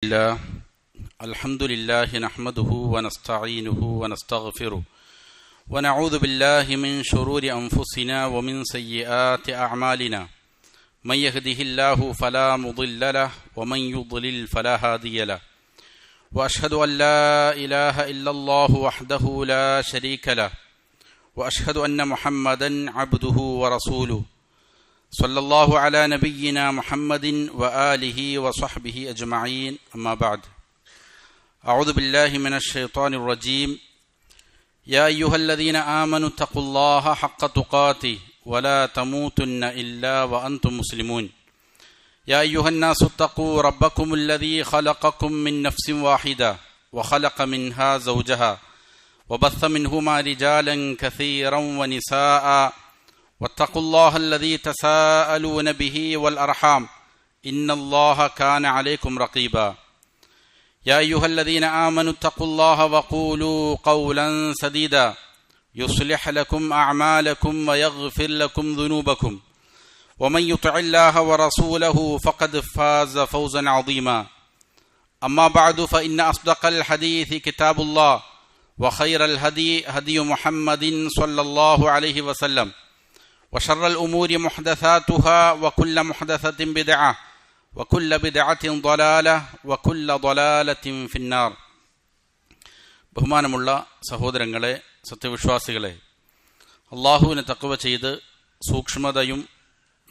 الحمد لله نحمده ونستعينه ونستغفره ونعوذ بالله من شرور أنفسنا ومن سيئات أعمالنا من يهده الله فلا مضل له ومن يضلل فلا هادي له وأشهد أن لا إله إلا الله وحده لا شريك له وأشهد أن محمدا عبده ورسوله صلى الله على نبينا محمد وآله وصحبه أجمعين أما بعد أعوذ بالله من الشيطان الرجيم يا أيها الذين آمنوا اتقوا الله حق تقاته ولا تموتن إلا وأنتم مسلمون يا أيها الناس اتقوا ربكم الذي خلقكم من نفس واحدة وخلق منها زوجها وبث منهما رجالا كثيرا ونساء واتقوا الله الذي تساءلون به والأرحام إن الله كان عليكم رقيبا يا أيها الذين آمنوا اتقوا الله وقولوا قولا سديدا يصلح لكم أعمالكم ويغفر لكم ذنوبكم ومن يطع الله ورسوله فقد فاز فوزا عظيما أما بعد فإن أصدق الحديث كتاب الله وخير الهدي هدي محمد صلى الله عليه وسلم وشر الأمور محدثاتها وكل محدثة بدعة وكل بدعة ضلالة وكل ضلالة في النار. ബഹുമാനമുള്ള സഹോദരങ്ങളെ, സത്യവിശ്വാസികളെ, അള്ളാഹുവിനെ തഖ്വ ചെയ്ത് സൂക്ഷ്മതയും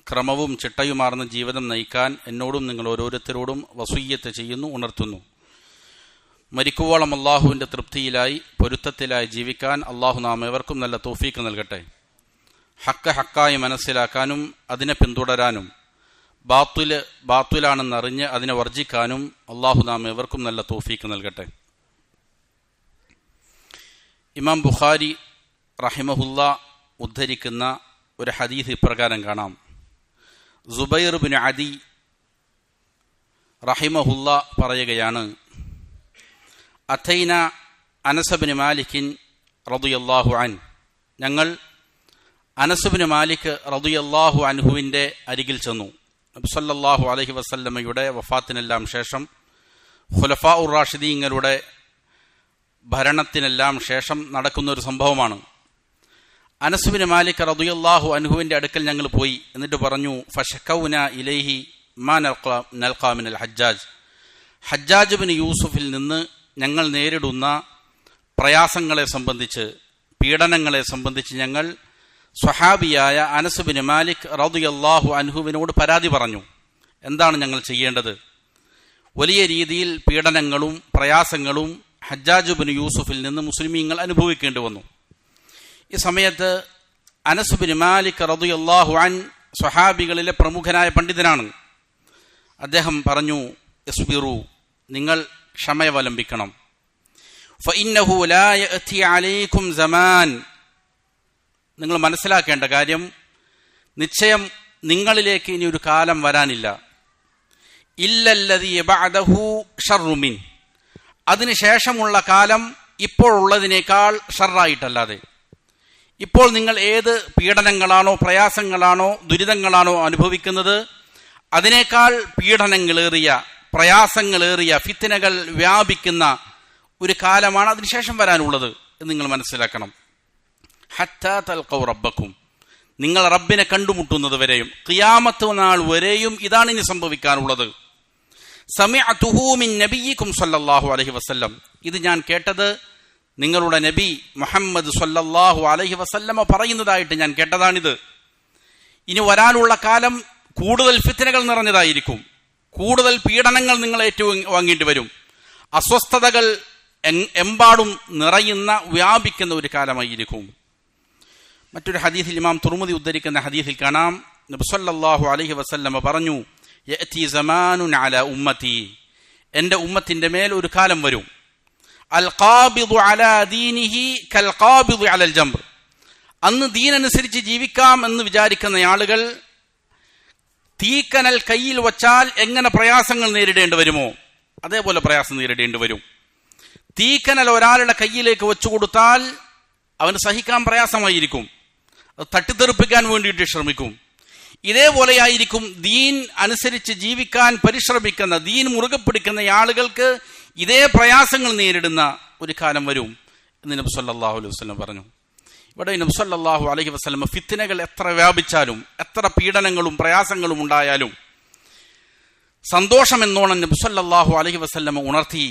ക്രമവും ചിട്ടയുമാർന്ന ജീവിതം നയിക്കാൻ എന്നോടും നിങ്ങൾ ഓരോരുത്തരോടും വസിയ്യത്ത് ചെയ്യുന്നു, ഉണർത്തുന്നു. മരിക്കുവോളം അള്ളാഹുവിൻ്റെ തൃപ്തിയിലായി പൊരുത്തത്തിലായി ജീവിക്കാൻ അള്ളാഹു നാം ഏവർക്കും നല്ല തൗഫീക്ക് നൽകട്ടെ. ഹക്ക് ഹക്കായി മനസ്സിലാക്കാനും അതിനെ പിന്തുടരാനും ബാത്തുലാണെന്നറിഞ്ഞ് അതിനെ വർജിക്കാനും അള്ളാഹു നാം ഏവർക്കും നല്ല തൗഫീക്ക് നൽകട്ടെ. ഇമാം ബുഖാരി റഹിമഹുല്ല ഉദ്ധരിക്കുന്ന ഒരു ഹദീസ് ഇപ്രകാരം കാണാം. സുബൈർ ബിൻ അദി റഹിമഹുല്ല പറയുകയാണ്, അഥൈന അനസ് ബിൻ മാലിക്കിൻ റളിയല്ലാഹു അൻഹു, ഞങ്ങൾ അനസ് ബിൻ മാലിക് റളിയല്ലാഹു അൻഹുവിൻ്റെ അരികിൽ ചെന്നു. നബി സല്ലല്ലാഹു അലൈഹി വസല്ലമയുടെ വഫാത്തിനെല്ലാം ശേഷം ഖുലഫാഉർ റാഷിദീങ്ങളുടെ ഭരണത്തിനെല്ലാം ശേഷം നടക്കുന്ന ഒരു സംഭവമാണ്. അനസ് ബിൻ മാലിക് റളിയല്ലാഹു അൻഹുവിൻ്റെ അടുക്കൽ ഞങ്ങൾ പോയി. എന്നിട്ട് പറഞ്ഞു, ഫശകൗന ഇലൈഹി മാ നൽഖാ മിനൽ ഹജ്ജാജ്, ഹജ്ജാജ് ബിൻ യൂസുഫിൽ നിന്ന് ഞങ്ങൾ നേരിടുന്ന പ്രയാസങ്ങളെ സംബന്ധിച്ച്, പീഡനങ്ങളെ സംബന്ധിച്ച് ഞങ്ങൾ സ്വഹാബിയായ അനസ് ബിൻ മാലിക് റളിയല്ലാഹു അൻഹുവിനോട് പരാതി പറഞ്ഞു. എന്താണ് ഞങ്ങൾ ചെയ്യേണ്ടത്? വലിയ രീതിയിൽ പീഡനങ്ങളും പ്രയാസങ്ങളും ഹജ്ജാജ് ബിൻ യൂസുഫിൽ നിന്ന് മുസ്ലിമീങ്ങൾ അനുഭവിക്കേണ്ടി വന്നു. ഈ സമയത്ത് അനസ് ബിൻ മാലിക് റളിയല്ലാഹു അൻഹു സ്വഹാബികളിലെ പ്രമുഖനായ പണ്ഡിതനാണ്. അദ്ദേഹം പറഞ്ഞു, ഇസ്ബിറു, നിങ്ങൾ ക്ഷമയവലംബിക്കണം. ഫഇന്നഹു ലാ യഅതി അലൈക്കും സമാൻ, നിങ്ങൾ മനസ്സിലാക്കേണ്ട കാര്യം, നിശ്ചയം നിങ്ങളിലേക്ക് ഇനി ഒരു കാലം വരാനില്ല. ഇല്ലല്ലദീ ബഅദഹു ശർറു മിൻ, അതിനുശേഷമുള്ള കാലം ഇപ്പോഴുള്ളതിനേക്കാൾ ഷർറായിട്ടല്ലാതെ. ഇപ്പോൾ നിങ്ങൾ ഏത് പീഡനങ്ങളാണോ പ്രയാസങ്ങളാണോ ദുരിതങ്ങളാണോ അനുഭവിക്കുന്നത്, അതിനേക്കാൾ പീഡനങ്ങളേറിയ പ്രയാസങ്ങളേറിയ ഫിത്നകൾ വ്യാപിക്കുന്ന ഒരു കാലമാണ് അതിനുശേഷം വരാനുള്ളത് എന്ന് നിങ്ങൾ മനസ്സിലാക്കണം. ഹത്താ തൽഖൗ റബ്ബക്കും, നിങ്ങൾ റബ്ബിനെ കണ്ടുമുട്ടുന്നത് വരെയും, ഖിയാമത്ത് നാൾ വരെയും ഇതാണ് ഇനി സംഭവിക്കാനുള്ളത്. സമിഅതുഹു മിൻ നബിയിക്കും സല്ലല്ലാഹു അലൈഹി വസല്ലം, ഇത് ഞാൻ കേട്ടത് നിങ്ങളുടെ നബി മുഹമ്മദ് സല്ലല്ലാഹു അലൈഹി വസല്ലമ പറയുന്നതായിട്ട് ഞാൻ കേട്ടതാണിത്. ഇനി വരാനുള്ള കാലം കൂടുതൽ ഫിത്നകൾ നിറഞ്ഞതായിരിക്കും, കൂടുതൽ പീഡനങ്ങൾ നിങ്ങൾ ഏറ്റുവാങ്ങേണ്ടി വരും, അസ്വസ്ഥതകൾ എമ്പാടും നിറയുന്ന വ്യാപിക്കുന്ന ഒരു കാലമായിരിക്കും. മറ്റൊരു ഹദീസിൽ ഇമാം തുർമുദി ഉദ്ധരിക്കുന്ന ഹദീസിൽ കാണാം, നബി സല്ലല്ലാഹു അലൈഹി വസല്ലമ പറഞ്ഞു, യഅതി സമാനുൻ അലാ ഉമ്മതി, എൻ്റെ ഉമ്മത്തിൻ്റെ മേൽ ഒരു കാലം വരും, അൽ ഖാബിദു അലാ ദീനിഹി കൽ ഖാബിദു അലൽ ജംർ, അന്ന് ദീനനുസരിച്ച് ജീവിക്കാം എന്ന് വിചാരിക്കുന്ന ആളുകൾ തീക്കനൽ കയ്യിൽ വച്ചാൽ എങ്ങനെ പ്രയാസങ്ങൾ നേരിടേണ്ടി വരുമോ അതേപോലെ പ്രയാസം നേരിടേണ്ടി വരും. തീക്കനൽ ഒരാളുടെ കയ്യിലേക്ക് വെച്ചു കൊടുത്താൽ അവന് സഹിക്കാൻ പ്രയാസമായിരിക്കും, അത് തട്ടിത്തെറിപ്പിക്കാൻ വേണ്ടിയിട്ട് ശ്രമിക്കും. ഇതേപോലെയായിരിക്കും ദീൻ അനുസരിച്ച് ജീവിക്കാൻ പരിശ്രമിക്കുന്ന, ദീൻ മുറുകെ പിടിക്കുന്ന ആളുകൾക്ക് ഇതേ പ്രയാസങ്ങൾ നേരിടുന്ന ഒരു കാലം വരും എന്ന് നബി സല്ലല്ലാഹു അലൈഹി വസല്ലം പറഞ്ഞു. ഇവിടെ നബി സല്ലല്ലാഹു അലൈഹി വസല്ലം ഫിത്നകൾ എത്ര വ്യാപിച്ചാലും, എത്ര പീഡനങ്ങളും പ്രയാസങ്ങളും ഉണ്ടായാലും സന്തോഷമെന്നോണം നബി സല്ലല്ലാഹു അലൈഹി വസല്ലം ഉണർത്തി.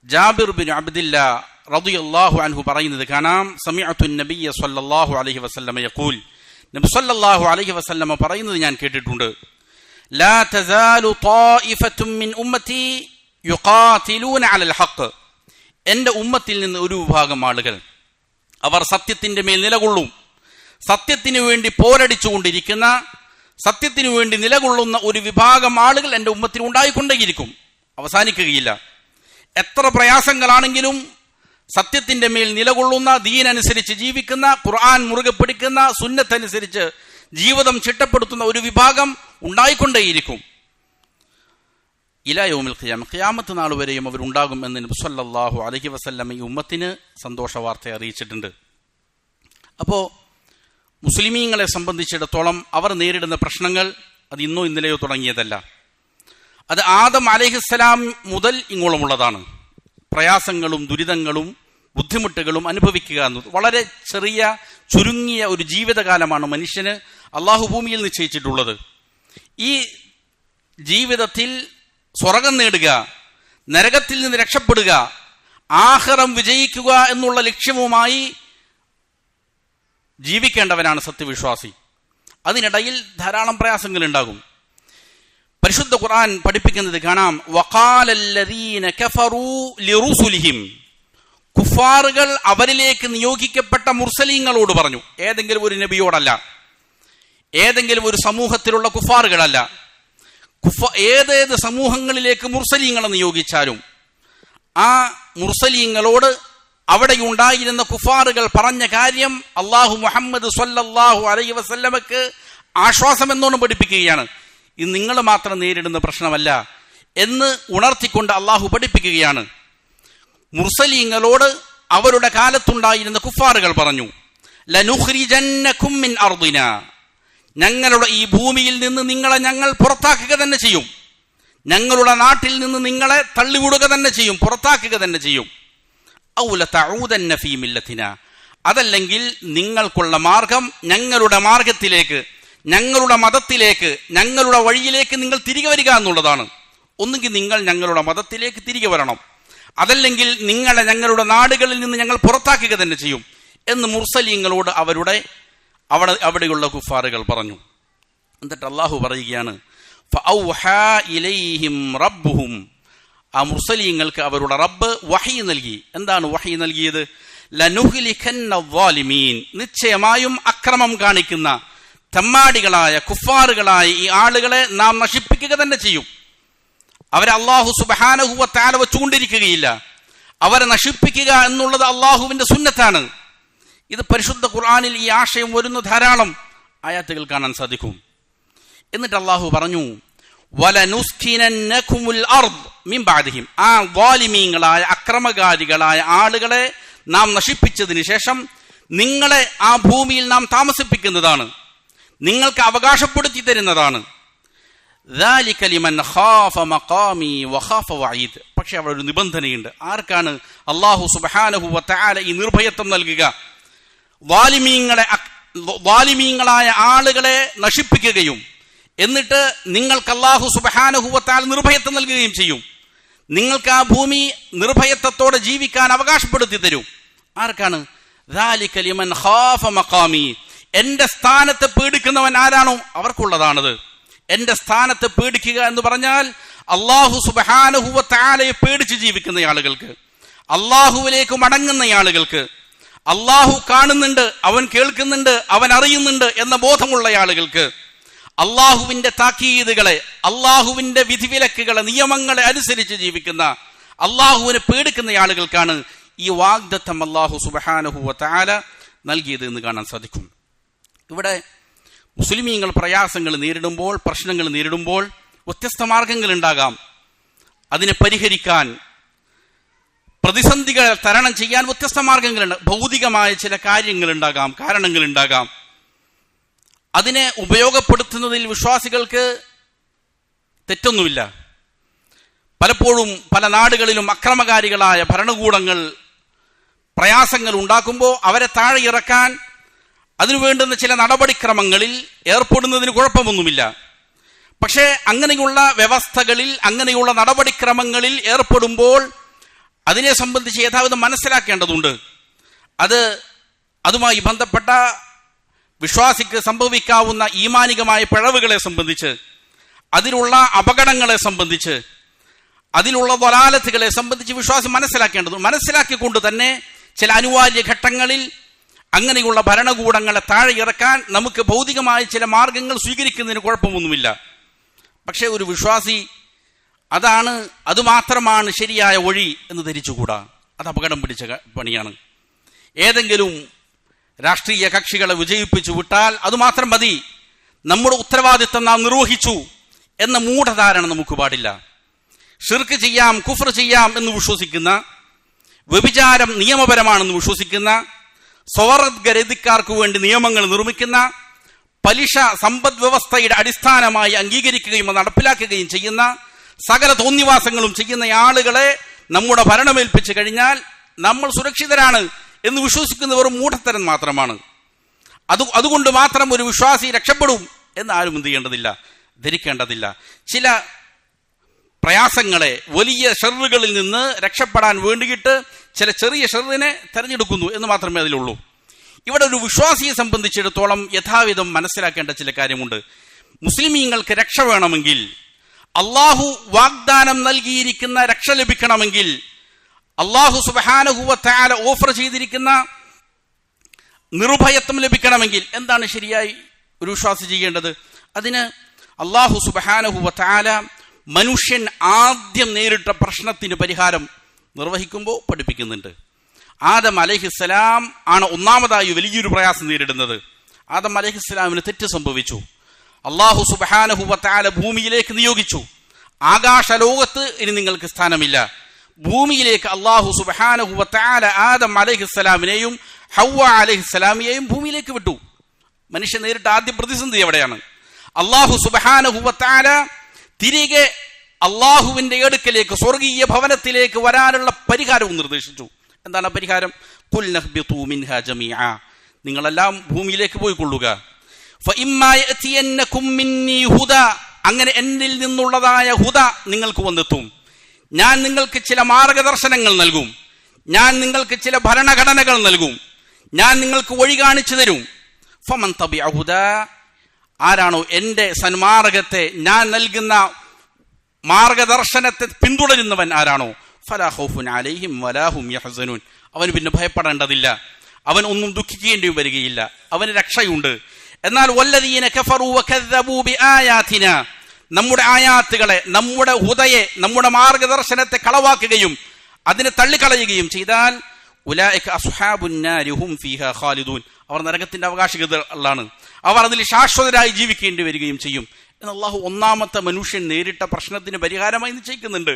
ജാബിർ ബിൻ അബ്ദില്ലാ റളിയല്ലാഹു അൻഹു പറയുന്നത് കാണാം, സമിഅതു നബിയ സല്ലല്ലാഹു അലൈഹി വസല്ലം യഖൂൽ, നബി സല്ലല്ലാഹു അലൈഹി വസല്ലം പറയുന്നത് ഞാൻ കേട്ടിട്ടുണ്ട്, ലാ തസാലു ത്വായിഫത്തും മിൻ ഉമ്മത്തി യുഖാതിലൂന അലൽ ഹഖ്, എൻ്റെ ഉമ്മത്തിൽ നിന്ന് ഒരു വിഭാഗം ആളുകൾ അവർ സത്യത്തിന്റെ മേൽ നിലകൊള്ളും. സത്യത്തിനു വേണ്ടി പോരടിച്ചുകൊണ്ടിരിക്കുന്ന, സത്യത്തിനു വേണ്ടി നിലകൊള്ളുന്ന ഒരു വിഭാഗം ആളുകൾ എൻ്റെ ഉമ്മത്തിൽ ഉണ്ടായിക്കൊണ്ടേയിരിക്കും, അവസാനിക്കുകയില്ല. എത്ര പ്രയാസങ്ങളാണെങ്കിലും സത്യത്തിന്റെ മേൽ നിലകൊള്ളുന്ന, ദീനനുസരിച്ച് ജീവിക്കുന്ന, ഖുർആൻ മുറുകെ പിടിക്കുന്ന, സുന്നത്തനുസരിച്ച് ജീവിതം ചിട്ടപ്പെടുത്തുന്ന ഒരു വിഭാഗം ഉണ്ടായിക്കൊണ്ടേയിരിക്കും. ഇലാ യൗമിൽ ഖിയാമ, ഖിയാമത്ത് നാൾ വരെയും അവരുണ്ടാകും എന്ന് നബി സല്ലല്ലാഹു അലൈഹി വസല്ലം ഈ ഉമ്മത്തിന് സന്തോഷ വാർത്ത അറിയിച്ചിട്ടുണ്ട്. അപ്പോൾ മുസ്ലിമീങ്ങളെ സംബന്ധിച്ചിടത്തോളം അവർ നേരിടുന്ന പ്രശ്നങ്ങൾ അത് ഇന്നോ ഇന്നലെയോ തുടങ്ങിയതല്ല. അത് ആദം അലൈഹിസ്സലാം മുതൽ ഇങ്ങോളമുള്ളതാണ്. പ്രയാസങ്ങളും ദുരിതങ്ങളും ബുദ്ധിമുട്ടുകളും അനുഭവിക്കുക എന്നത് വളരെ ചെറിയ ചുരുങ്ങിയ ഒരു ജീവിതകാലമാണ് മനുഷ്യന് അള്ളാഹു ഭൂമിയിൽ നിശ്ചയിച്ചിട്ടുള്ളത്. ഈ ജീവിതത്തിൽ സ്വർഗം നേടുക, നരകത്തിൽ നിന്ന് രക്ഷപ്പെടുക, ആഖിറം വിജയിക്കുക എന്നുള്ള ലക്ഷ്യവുമായി ജീവിക്കേണ്ടവനാണ് സത്യവിശ്വാസി. അതിനിടയിൽ ധാരാളം പ്രയാസങ്ങൾ ഉണ്ടാകും. പരിശുദ്ധ ഖുർആൻ പഠിപ്പിക്കുന്നത് കാണാം, വഖാലല്ലദീന കഫറൂ ലിറുസുലിഹിം, കുഫാറുകൾ അവരിലേക്ക് നിയോഗിക്കപ്പെട്ട മുർസലീങ്ങളോട് പറഞ്ഞു. ഏതെങ്കിലും ഒരു നബിയോടല്ല, ഏതെങ്കിലും ഒരു സമൂഹത്തിലുള്ള കുഫാറുകളല്ല. ഏതേത് സമൂഹങ്ങളിലേക്ക് മുർസലീങ്ങളെ നിയോഗിച്ചാലും ആ മുർസലീങ്ങളോട് അവിടെ ഉണ്ടായിരുന്ന കുഫാറുകൾ പറഞ്ഞ കാര്യം അള്ളാഹു മുഹമ്മദ് സ്വല്ലല്ലാഹു അലൈഹി വസല്ലമക്ക് ആശ്വാസം എന്നോണം പഠിപ്പിക്കുകയാണ്. ഇത് നിങ്ങൾ മാത്രം നേരിടുന്ന പ്രശ്നമല്ല എന്ന് ഉണർത്തിക്കൊണ്ട് അള്ളാഹു പഠിപ്പിക്കുകയാണ്. മുർസലീങ്ങളോട് അവരുടെ കാലത്തുണ്ടായിരുന്ന കുഫാറുകൾ പറഞ്ഞു, ലനുഖ്രിജന്നകും മിൻ അർദിനാ, ഞങ്ങളുടെ ഈ ഭൂമിയിൽ നിന്ന് നിങ്ങളെ ഞങ്ങൾ പുറത്താക്കുക തന്നെ ചെയ്യും, ഞങ്ങളുടെ നാട്ടിൽ നിന്ന് നിങ്ങളെ തള്ളിവിടുക തന്നെ ചെയ്യും, പുറത്താക്കുക തന്നെ ചെയ്യും. ഔ ലതഊദന്ന ഫീ മില്ലത്തിനാ, അതല്ലെങ്കിൽ നിങ്ങൾക്കുള്ള മാർഗം ഞങ്ങളുടെ മാർഗത്തിലേക്ക്, ഞങ്ങളുടെ മതത്തിലേക്ക്, ഞങ്ങളുടെ വഴിയിലേക്ക് നിങ്ങൾ തിരികെ വരിക എന്നുള്ളതാണ്. ഒന്നുകിൽ നിങ്ങൾ ഞങ്ങളുടെ മതത്തിലേക്ക് തിരികെ വരണം, അതല്ലെങ്കിൽ നിങ്ങളെ ഞങ്ങളുടെ നാടുകളിൽ നിന്ന് ഞങ്ങൾ പുറത്താക്കുക തന്നെ ചെയ്യും എന്ന് മുർസലീങ്ങളോട് അവിടെയുള്ള കുഫാറുകൾ പറഞ്ഞു. എന്നിട്ട് അള്ളാഹു പറയുകയാണ്, ഫഔഹാ ഇലൈഹിം റബ്ബുഹും, ആ മുർസലീങ്ങൾക്ക് അവരുടെ റബ്ബ് വഹി നൽകി. എന്താണ് വഹി നൽകിയത്? ലനുഹ്ലികന്ന ളാലിമീൻ, നിശ്ചയമായും അക്രമം കാണിക്കുന്ന തെമ്മാടികളായ കുഫാറുകളായ ഈ ആളുകളെ നാം നശിപ്പിക്കുക തന്നെ ചെയ്യും. അവരെ അള്ളാഹു സുബ്ഹാനഹു വ തആല വെച്ചുകൊണ്ടിരിക്കുകയില്ല. അവരെ നശിപ്പിക്കുക എന്നുള്ളത് അള്ളാഹുവിന്റെ സുന്നത്താണ്. ഇത് പരിശുദ്ധ ഖുർആനിൽ ഈ ആശയം വരുന്ന ധാരാളം ആയത്തുകൾ കാണാൻ സാധിക്കും. എന്നിട്ട് അള്ളാഹു പറഞ്ഞു, വലനുസ്കിനന്നകുമുൽ അർദ് മിൻ ബഅദിഹിം, ആ ളാലിമീങ്ങളായ അക്രമകാരികളായ ആളുകളെ നാം നശിപ്പിച്ചതിന് ശേഷം നിങ്ങളെ ആ ഭൂമിയിൽ നാം താമസിപ്പിക്കുന്നതാണ്, നിങ്ങൾക്ക് അവകാശപ്പെടുത്തി തരുന്നതാണ്. ദാലിക ലിമൻ ഖാഫ മഖാമി വഖാഫ വഈദ്. പക്ഷെ അവിടെ ഒരു നിബന്ധനയുണ്ട്. ആർക്കാണ് അല്ലാഹു സുബ്ഹാനഹു വ തആല ഈ നിർഭയത്വം നൽകുക? ളാലിമീങ്ങളായ ആളുകളെ നശിപ്പിക്കുകയും എന്നിട്ട് നിങ്ങൾക്ക് അല്ലാഹു സുബ്ഹാനഹു വ തആല നിർഭയത്വം നൽകുകയും ചെയ്യും. നിങ്ങൾക്ക് ആ ഭൂമി നിർഭയത്വത്തോടെ ജീവിക്കാൻ അവകാശപ്പെടുത്തി തരും. ആർക്കാണ്? ദാലിക ലിമൻ ഖാഫ മഖാമി, എന്റെ സ്ഥാനത്ത് പേടിക്കുന്നവൻ ആരാണോ അവർക്കുള്ളതാണത്. എന്റെ സ്ഥാനത്ത് പേടിക്കുക എന്ന് പറഞ്ഞാൽ അല്ലാഹു സുബ്ഹാനഹു വ തആലയെ പേടിച്ച് ജീവിക്കുന്ന ആളുകൾക്ക്, അല്ലാഹുവിലേക്ക് മടങ്ങുന്ന ആളുകൾക്ക്, അല്ലാഹു കാണുന്നുണ്ട്, അവൻ കേൾക്കുന്നുണ്ട്, അവൻ അറിയുന്നുണ്ട് എന്ന ബോധമുള്ള ആളുകൾക്ക്, അല്ലാഹുവിന്റെ താക്കീതുകളെ, അല്ലാഹുവിന്റെ വിധിവിലക്കുകളെ, നിയമങ്ങളെ അനുസരിച്ച് ജീവിക്കുന്ന, അല്ലാഹുവിനെ പേടിക്കുന്ന ആളുകൾക്കാണ് ഈ വാഗ്ദത്തം അല്ലാഹു സുബ്ഹാനഹു വ തആല നൽകിയത് എന്ന് കാണാൻ സാധിക്കും. ഇവിടെ മുസ്ലിമീങ്ങൾ പ്രയാസങ്ങൾ നേരിടുമ്പോൾ, പ്രശ്നങ്ങൾ നേരിടുമ്പോൾ വ്യത്യസ്ത മാർഗങ്ങൾ ഉണ്ടാകാം. അതിനെ പരിഹരിക്കാൻ, പ്രതിസന്ധികൾ തരണം ചെയ്യാൻ വ്യത്യസ്ത മാർഗങ്ങളുണ്ട്. ഭൗതികമായ ചില കാര്യങ്ങൾ ഉണ്ടാകാം, കാരണങ്ങൾ ഉണ്ടാകാം. അതിനെ ഉപയോഗപ്പെടുത്തുന്നതിൽ വിശ്വാസികൾക്ക് തെറ്റൊന്നുമില്ല. പലപ്പോഴും പല നാടുകളിലും അക്രമകാരികളായ ഭരണകൂടങ്ങൾ പ്രയാസങ്ങൾ ഉണ്ടാക്കുമ്പോൾ അവരെ താഴെ ഇറക്കാൻ അതിനു വേണ്ടുന്ന ചില നടപടിക്രമങ്ങളിൽ ഏർപ്പെടുന്നതിന് കുഴപ്പമൊന്നുമില്ല. പക്ഷേ അങ്ങനെയുള്ള വ്യവസ്ഥകളിൽ, അങ്ങനെയുള്ള നടപടിക്രമങ്ങളിൽ ഏർപ്പെടുമ്പോൾ അതിനെ സംബന്ധിച്ച് യഥാവിധം മനസ്സിലാക്കേണ്ടതുണ്ട്. അതുമായി ബന്ധപ്പെട്ട വിശ്വാസിക്ക് സംഭവിക്കാവുന്ന ഈമാനികമായ പിഴവുകളെ സംബന്ധിച്ച്, അതിലുള്ള അപകടങ്ങളെ സംബന്ധിച്ച്, അതിലുള്ള ضلالത്തുകളെ സംബന്ധിച്ച് വിശ്വാസി മനസ്സിലാക്കേണ്ടതുണ്ട്. മനസ്സിലാക്കിക്കൊണ്ട് തന്നെ ചില അനിവാര്യ ഘട്ടങ്ങളിൽ അങ്ങനെയുള്ള ഭരണകൂടങ്ങളെ താഴെ ഇറക്കാൻ നമുക്ക് ഭൗതികമായ ചില മാർഗങ്ങൾ സ്വീകരിക്കുന്നതിന് കുഴപ്പമൊന്നുമില്ല. പക്ഷെ ഒരു വിശ്വാസി അതുമാത്രമാണ് ശരിയായ വഴി എന്ന് ധരിച്ചുകൂടാ. അത് അപകടം പിടിച്ച പണിയാണ്. ഏതെങ്കിലും രാഷ്ട്രീയ കക്ഷികളെ വിജയിപ്പിച്ചു വിട്ടാൽ അതുമാത്രം മതി, നമ്മുടെ ഉത്തരവാദിത്തം നാം നിർവഹിച്ചു എന്ന മൂഢധാരണ നമുക്ക് പാടില്ല. ഷിർക്ക് ചെയ്യാം, കുഫ്ർ ചെയ്യാം എന്ന് വിശ്വസിക്കുന്ന, വ്യഭിചാരം നിയമപരമാണെന്ന് വിശ്വസിക്കുന്ന, സ്വവർഗരതിക്കാർക്ക് വേണ്ടി നിയമങ്ങൾ നിർമ്മിക്കുന്ന, പലിശ സമ്പദ് വ്യവസ്ഥയുടെ അടിസ്ഥാനമായി അംഗീകരിക്കുകയും നടപ്പിലാക്കുകയും ചെയ്യുന്ന, സകല തോന്നിവാസങ്ങളും ചെയ്യുന്ന ആളുകളെ നമ്മുടെ ഭരണമേൽപ്പിച്ചു കഴിഞ്ഞാൽ നമ്മൾ സുരക്ഷിതരാണ് എന്ന് വിശ്വസിക്കുന്ന വെറും മൂഢത്തരം മാത്രമാണ്. അതുകൊണ്ട് മാത്രം ഒരു വിശ്വാസി രക്ഷപ്പെടും എന്ന് ആരും എന്ത് ചെയ്യേണ്ടതില്ല, ധരിക്കേണ്ടതില്ല. ചില പ്രയാസങ്ങളെ, വലിയ ഷർറുകളിൽ നിന്ന് രക്ഷപ്പെടാൻ വേണ്ടിയിട്ട് ചില ചെറിയ ഷർറിനെ തെരഞ്ഞെടുക്കുന്നു എന്ന് മാത്രമേ അതിലുള്ളൂ. ഇവിടെ ഒരു വിശ്വാസിയെ സംബന്ധിച്ചിടത്തോളം യഥാവിധം മനസ്സിലാക്കേണ്ട ചില കാര്യമുണ്ട്. മുസ്ലിമീങ്ങൾക്ക് രക്ഷ വേണമെങ്കിൽ, അള്ളാഹു വാഗ്ദാനം നൽകിയിരിക്കുന്ന രക്ഷ ലഭിക്കണമെങ്കിൽ, അള്ളാഹു സുബ്ഹാനഹു വ തആല ഓഫർ ചെയ്തിരിക്കുന്ന നിർഭയത്വം ലഭിക്കണമെങ്കിൽ എന്താണ് ശരിയായി ഒരു വിശ്വാസി ചെയ്യേണ്ടത്? അതിന് അള്ളാഹു സുബ്ഹാനഹു വ തആല മനുഷ്യൻ ആദ്യം നേരിട്ട പ്രശ്നത്തിന് പരിഹാരം നിർവഹിക്കുമ്പോൾ പഠിപ്പിക്കുന്നുണ്ട്. ആദം അലൈഹിസ്സലാം ആണ് ഒന്നാമതായി വലിയൊരു പ്രയാസം നേരിടുന്നത്. ആദം അലൈഹിസ്സലാമിന് തെറ്റ് സംഭവിച്ചു. അള്ളാഹു സുബ്ഹാനഹു വ തആല ഭൂമിയിലേക്ക് നിയോഗിച്ചു. ആകാശലോകത്ത് ഇനി നിങ്ങൾക്ക് സ്ഥാനമില്ല. ഭൂമിയിലേക്ക് അള്ളാഹു സുബ്ഹാനഹു വ തആല ആദം അലൈഹിസ്സലാമിനെയും ഹവ്വ അലൈഹിസ്സലാമിയെയും ഭൂമിയിലേക്ക് വിട്ടു. മനുഷ്യൻ നേരിട്ട ആദ്യ പ്രതിസന്ധി എവിടെയാണ്? അള്ളാഹു സുബ്ഹാനഹു വ തആല തിരികെ അള്ളാഹുവിന്റെ അടുക്കലേക്ക്, സ്വർഗീയ ഭവനത്തിലേക്ക് വരാനുള്ള പരിഹാരവും നിർദ്ദേശിച്ചു. എന്താണ് ആ പരിഹാരം? ഖുൽ നഹ്ബിതു മിൻഹാ ജമീഅ, നിങ്ങളെല്ലാം ഭൂമിയിലേക്ക് പോയിക്കൊള്ളുക. ഫഇമ്മാ യഅതിയന്നകും മിന്നി ഹുദാ, അങ്ങനെ എന്നിൽ നിന്നുള്ളതായ ഹുദ നിങ്ങൾക്ക് വന്നെത്തും. ഞാൻ നിങ്ങൾക്ക് ചില മാർഗദർശനങ്ങൾ നൽകും, ഞാൻ നിങ്ങൾക്ക് ചില ഭരണഘടനകൾ നൽകും, ഞാൻ നിങ്ങൾക്ക് വഴി കാണിച്ചു തരും. ഫമൻ തബിഅ ഹുദാ, ആരാണോ എന്റെ സന്മാർഗത്തെ, ഞാൻ നൽകുന്ന മാർഗദർശനത്തെ പിന്തുടരുന്നവൻ ആരാണോ, ഫലാ ഖൗഫുൻ അലൈഹിം വലാ ഹും യഹ്സനൂൻ, അവന് പിന്നെ ഭയപ്പെടേണ്ടതില്ല, അവൻ ഒന്നും ദുഃഖിക്കേണ്ടി വരികയില്ല, അവന് രക്ഷയുണ്ട്. എന്നാൽ വല്ലദീന കഫറൂ വകദ്ദബൂ ബിആയാതിനാ, നമ്മുടെ ആയാത്തുകളെ, നമ്മുടെ ഹുദയെ, നമ്മുടെ മാർഗദർശനത്തെ കളവാക്കുകയും അതിനെ തള്ളിക്കളയുകയും ചെയ്താൽ ഉലൈക അസ്ഹാബുൻ നാരി ഹും ഫീഹാ ഖാലിദൂൻ, അവർ നരകത്തിന്റെ അവകാശികളാണ്, അവർ അതിൽ ശാശ്വതരായി ജീവിക്കേണ്ടി വരികയും ചെയ്യും എന്ന് അല്ലാഹു ഒന്നാമത്തെ മനുഷ്യൻ നേരിട്ട പ്രശ്നത്തിന് പരിഹാരമായി നിശ്ചയിക്കുന്നുണ്ട്.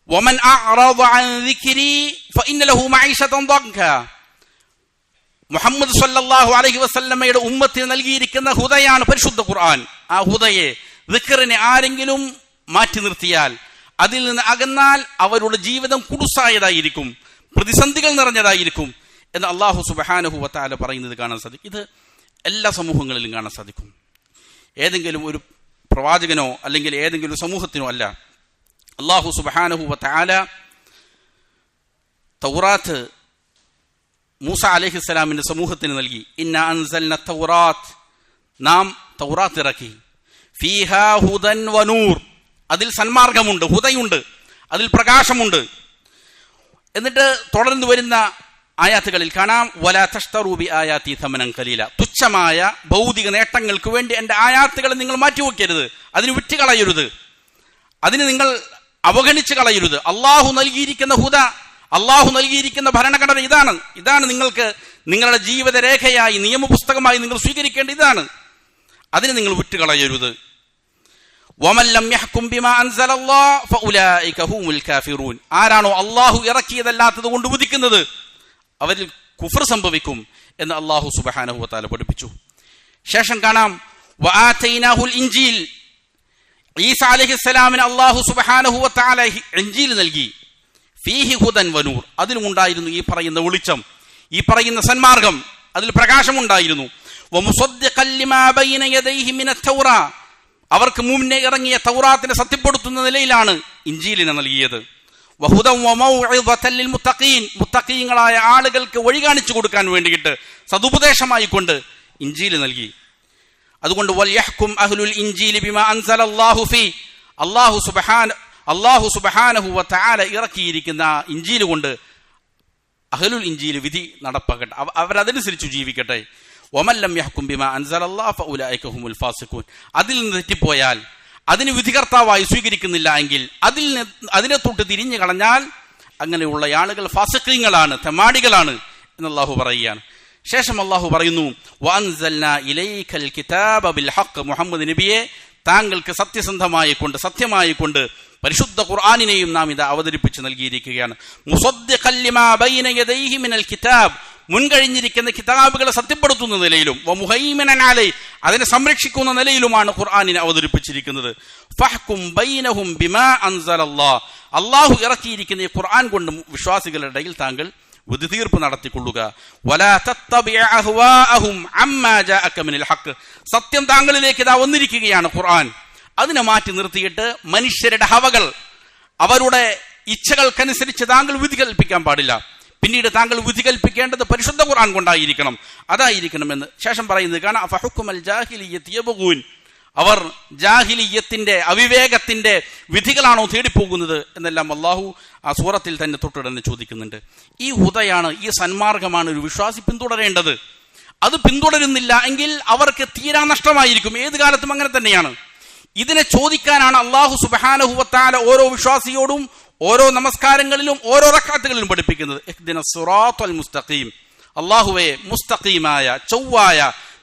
വമൻ അഅറദ അൻ ദിക്രി ഫഇന്ന ലഹു മഈശതൻ ദൻക, മുഹമ്മദ് സല്ലല്ലാഹു അലൈഹി വസല്ലമയുടെ ഉമ്മത്തിന് നൽകിയിരിക്കുന്ന ഹുദയാണ് പരിശുദ്ധ ഖുർആൻ. ആ ഹുദയെ, ദിക്റിനെ ആരെങ്കിലും മാറ്റി നിർത്തിയാൽ, അതിൽ നിന്ന് അകന്നാൽ അവരുടെ ജീവിതം കുടുസായതായിരിക്കും, പ്രതിസന്ധികൾ നിറഞ്ഞതായിരിക്കും എന്ന് അല്ലാഹു സുബ്ഹാനഹു വ തആല പറയുന്നത് കാണാൻ സാധിക്കും. ഇത് എല്ലാ സമൂഹങ്ങളിലും കാണാൻ സാധിക്കും. ഏതെങ്കിലും ഒരു പ്രവാചകനോ അല്ലെങ്കിൽ ഏതെങ്കിലും സമൂഹത്തിനോ അല്ല. അല്ലാഹു സുബ്ഹാനഹു വ തആല തൗറാത്ത് മൂസ അലൈഹിസ്സലാമിന്റെ സമൂഹത്തിന് നൽകി. ഇന്ന അൻസൽന തൗറാത്ത്, നാം തൗറാത്ത് ഇറക്കി. ഫീഹാ ഹുദൻ വനൂർ, അതിൽ സന്മാർഗമുണ്ട്, ഹുദയുണ്ട്, അതിൽ പ്രകാശമുണ്ട്. എന്നിട്ട് തുടർന്ന് വരുന്ന ആയാത്തുകളിൽ കാണാം, വലാ തഷ്തറൂ ബി ആയാതി തമനൻ ഖലീല, തുച്ഛമായ ഭൗതിക നേട്ടങ്ങൾക്ക് വേണ്ടി എന്റെ ആയാത്തുകളെ നിങ്ങൾ മാറ്റിവെക്കരുത്, അതിന് വിറ്റുകളയരുത്, അതിന് നിങ്ങൾ അവഗണിച്ച് കളയരുത്. അള്ളാഹു നൽകിയിരിക്കുന്ന ഹുദ, അള്ളാഹു നൽകിയിരിക്കുന്ന ഭരണഘടന ഇതാണ് നിങ്ങൾക്ക് നിങ്ങളുടെ ജീവിതരേഖയായി, നിയമപുസ്തകമായി നിങ്ങൾ സ്വീകരിക്കേണ്ട ഇതാണ്, അതിന് നിങ്ങൾ വിട്ടുകളയരുത്. വമൻ ലം യഹ്കും ബിമാ അൻസലല്ലാഹ് ഫഉലൈക ഹുമുൽ കാഫിറൂൻ, ആരാണോ അള്ളാഹു ഇറക്കിയതല്ലാത്തത് കൊണ്ട് വിധിക്കുന്നത് അവരിൽ കുഫർ സംഭവിക്കും എന്ന് അള്ളാഹു സുബ്ഹാനഹു വ തആല പഠിപ്പിച്ചു. ശേഷം കാണാം വആതൈനാഹുൽ ഇൻജീൽ, ഈസാ അലൈഹിസ്സലാമിന് അല്ലാഹു സുബ്ഹാനഹു വ തആല ഇൻജീൽ നൽകി. ഫീഹി ഹുദൻ വനൂർ, അതിലുമുണ്ടായിരുന്നു ഈ പറയുന്ന വെളിച്ചം, ഈ പറയുന്ന സന്മാർഗം, അതിൽ പ്രകാശമുണ്ടായിരുന്നു. വമുസദ്ദിഖൻ ലിമാ ബൈന യദൈഹി മിനത് തൗറാ, അവർക്ക് മുന്നേ ഇറങ്ങിയ തൗറാത്തിനെ സത്യപ്പെടുത്തുന്ന നിലയിലാണ് ഇൻജീലിനെ നൽകിയത്. വഹുദൻ വമൗഇദതൻ ലിൽ മുത്തഖീൻ, മുത്തഖീങ്ങളായ ആളുകൾക്ക് വഴി കാണിച്ചു കൊടുക്കാൻ വേണ്ടിയിട്ട് സദുപദേശമായി കൊണ്ട് ഇൻജീൽ നൽകി. അതുകൊണ്ട് വൽയഹ്കും അഹ്ലുൽ ഇൻജീൽ ബിമാ അൻസലല്ലാഹു ഫീ, അല്ലാഹു സുബ്ഹാനഹു വ തആല ഇറക്കിയിരിക്കുന്ന ഇൻജീൽ കൊണ്ട് അഹ്ലുൽ ഇൻജീൽ വിധി നടപ്പാക്കട്ടെ, അവരതനുസരിച്ച് ജീവിക്കട്ടെ. വമൻ ലം യഹ്കും ബിമാ അൻസലല്ലാഹു ഫഉലൈക ഹുമുൽ ഫാസിഖൂൻ, അതിൽ നിന്ന് തെറ്റിപ്പോയാൽ, അതിന് വിധികർത്താവായി സ്വീകരിക്കുന്നില്ല എങ്കിൽ, അതിനെ തൊട്ട് തിരിഞ്ഞു കളഞ്ഞാൽ അങ്ങനെയുള്ള ആളുകൾ ഫാസിഖീങ്ങളാണ്, തെമ്മാടികളാണ് എന്ന് അല്ലാഹു പറയുകയാണ്. ശേഷം അല്ലാഹു പറയുന്നു വഅൻസൽനാ ഇലൈക്കൽ കിതാബ ബിൽ ഹഖ്, മുഹമ്മദ് നബിയെ താങ്കൾക്ക് സത്യമായി കൊണ്ട് പരിശുദ്ധ ഖുർആനിനെയും നാം ഇത് അവതരിപ്പിച്ച് നൽകിയിരിക്കുകയാണ്. മുസദ്ദിഖൻ ലിമാ ബൈന യദൈഹി മിനൽ കിതാബ്, മുൻകഴിഞ്ഞിരിക്കുന്ന കിതാബുകളെ സത്യപ്പെടുത്തുന്ന നിലയിലും വമുഹൈമിനൻ അലൈ, അതിനെ സംരക്ഷിക്കുന്ന നിലയിലുമാണ് ഖുർആനിനെ അവതരിപ്പിച്ചിരിക്കുന്നത്. ഫഹ്കും ബൈനഹും ബിമാ അൻസലല്ലാഹ്, അല്ലാഹു ഇറക്കിയിരിക്കുന്ന ഈ ഖുർആൻ കൊണ്ട് വിശ്വാസികളുടെ ഇടയിൽ താങ്കൾ വിധി തീർപ്പ് നടത്തിക്കൊള്ളുക. വലാ തത്തബിഅ അഹ്വാഅഹും അമ്മാ ജാഅക മിനൽ ഹഖ്, സത്യം താങ്കളിലേക്ക് ഇതാ വന്നിരിക്കുകയാണ് ഖുർആൻ, അതിനെ മാറ്റി നിർത്തിയിട്ട് മനുഷ്യരുടെ ഹവകൾ, അവരുടെ ഇച്ഛകൾക്കനുസരിച്ച് താങ്കൾ വിധി കൽപ്പിക്കാൻ പാടില്ല. പിന്നീട് താങ്കൾ വിധി കൽപ്പിക്കേണ്ടത് പരിശുദ്ധ ഖുർആൻ കൊണ്ടായിരിക്കണം, അതായിരിക്കണമെന്ന് ശേഷം പറയുന്നത് കാണാം. ഫഹുക്കുമൽ ജാഹിലിയ്യത്തി യബ്ഗൂൻ, അവർ ജാഹിലിയ്യത്തിന്റെ അവിവേകത്തിന്റെ വിധികളാണോ തേടിപ്പോകുന്നത് എന്നെല്ലാം അല്ലാഹു ആ സൂറത്തിൽ തന്നെ തൊട്ടുടനെ ചോദിക്കുന്നുണ്ട്. ഈ ഹുദയാണ്, ഈ സന്മാർഗമാണ് ഒരു വിശ്വാസി പിന്തുടരേണ്ടത്. അത് പിന്തുടരുന്നില്ല എങ്കിൽ അവർക്ക് തീരാ നഷ്ടമായിരിക്കും. ഏത് കാലത്തും അങ്ങനെ തന്നെയാണ്. ഇതിനെ ചോദിക്കാനാണ് അല്ലാഹു സുബ്ഹാനഹു വ തആല ഓരോ വിശ്വാസിയോടും ഓരോ നമസ്കാരങ്ങളിലും ഓരോ റക്അത്തുകളിലും പഠിപ്പിക്കുന്നത്. ഇഹ്ദിനസ് സിറാത്തൽ മുസ്തഖീം, അല്ലാഹുവേ മുസ്തഖീമായ ചൊവ്വായ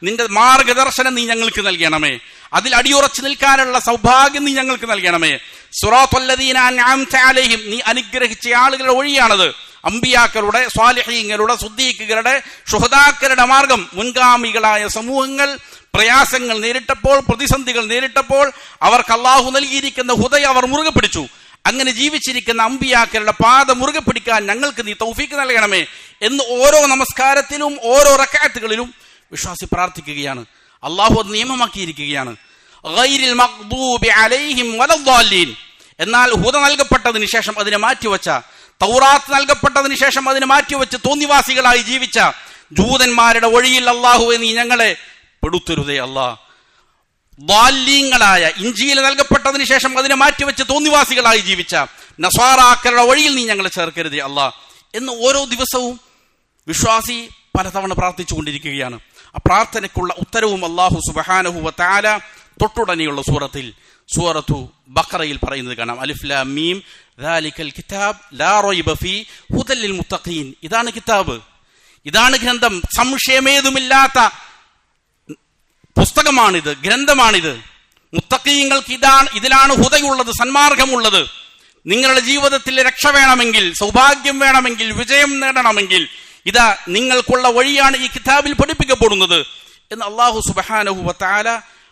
നിന്റെ മാർഗദർശനം നീ ഞങ്ങൾക്ക് നൽകണമേ, അതിൽ അടിയുറച്ചു നിൽക്കാനുള്ള സൗഭാഗ്യം നീ ഞങ്ങൾക്ക് നൽകണമേ. സിറാത്തല്ലദീന അൻഅംത അലൈഹിം, നീ അനുഗ്രഹിച്ച ആളുകളുടെ വഴിയാണത്. അമ്പിയാക്കളുടെ, സ്വാലിഹീങ്ങളുടെ, സുദ്ദീഖുകളുടെ, ശുഹദാക്കളുടെ മാർഗം. മുൻഗാമികളായ സമൂഹങ്ങൾ പ്രയാസങ്ങൾ നേരിട്ടപ്പോൾ, പ്രതിസന്ധികൾ നേരിട്ടപ്പോൾ അവർക്ക് അല്ലാഹു നൽകിയിരിക്കുന്ന ഹുദയ അവർ മുറുകെ പിടിച്ചു. അങ്ങനെ ജീവിച്ചിരിക്കുന്ന അമ്പിയാക്കളുടെ പാത മുറുകെ പിടിക്കാൻ ഞങ്ങൾക്ക് നീ തൗഫീക്ക് നൽകണമേ എന്ന് ഓരോ നമസ്കാരത്തിലും ഓരോ റക്അത്തുകളിലും വിശ്വാസി പ്രാർത്ഥിക്കുകയാണ്. അല്ലാഹു അത് നിയമമാക്കിയിരിക്കുകയാണ്. ഗൈരിൽ മഗ്ദൂബി അലൈഹിം വലദ്ദാലീൻ, എന്നാൽ ഹുദ നൽകപ്പെട്ടതിന് ശേഷം അതിനെ മാറ്റിവെച്ച, തൗറാത്ത് നൽകപ്പെട്ടതിന് ശേഷം അതിനെ മാറ്റിവെച്ച് തോന്നിവാസികളായി ജീവിച്ച ജൂതന്മാരുടെ വഴിയിൽ അല്ലാഹുവേ നീ ഞങ്ങളെ പെടുത്തരുതേ അല്ലാഹ്. ളാലീങ്ങളായ, ഇൻജീൽ നൽകപ്പെട്ടതിന് ശേഷം അതിനെ മാറ്റിവെച്ച് തോന്നിവാസികളായി ജീവിച്ച നസ്വാറാക്കളുടെ വഴിയിൽ നീ ഞങ്ങളെ ചേർക്കരുതേ അല്ലാഹ് എന്ന് ഓരോ ദിവസവും വിശ്വാസി പലതവണ പ്രാർത്ഥിച്ചു കൊണ്ടിരിക്കുകയാണ്. ആ പ്രാർത്ഥനയ്ക്കുള്ള ഉത്തരവും അല്ലാഹു സുബ്ഹാനഹു വ തആല തൊട്ടുടനെയുള്ള സൂറത്തു ബഖറയിൽ പറയുന്നത് കാണാം. അലിഫ് ലാം മീം ദാലികൽ കിതാബ് ലാ റൈബ ഫീ ഹുദൽ ലിൽ മുത്തഖീൻ, ഇതാണ് കിതാബ്, ഇതാണ് ഗ്രന്ഥം, സംശയമേതുമില്ലാത്ത പുസ്തകമാണിത്, ഗ്രന്ഥമാണിത്. മുത്തഖീങ്ങൾക്ക് ഇതിലാണ് ഹുദയുള്ളത്, സന്മാർഗമുള്ളത്. നിങ്ങളുടെ ജീവിതത്തിൽ രക്ഷ വേണമെങ്കിൽ, സൗഭാഗ്യം വേണമെങ്കിൽ, വിജയം നേടണമെങ്കിൽ ഇതാ നിങ്ങൾക്കുള്ള വഴിയാണ് ഈ കിതാബിൽ പഠിപ്പിക്കപ്പെടുന്നത് എന്ന് അല്ലാഹു സുബ്ഹാനഹു വ തആല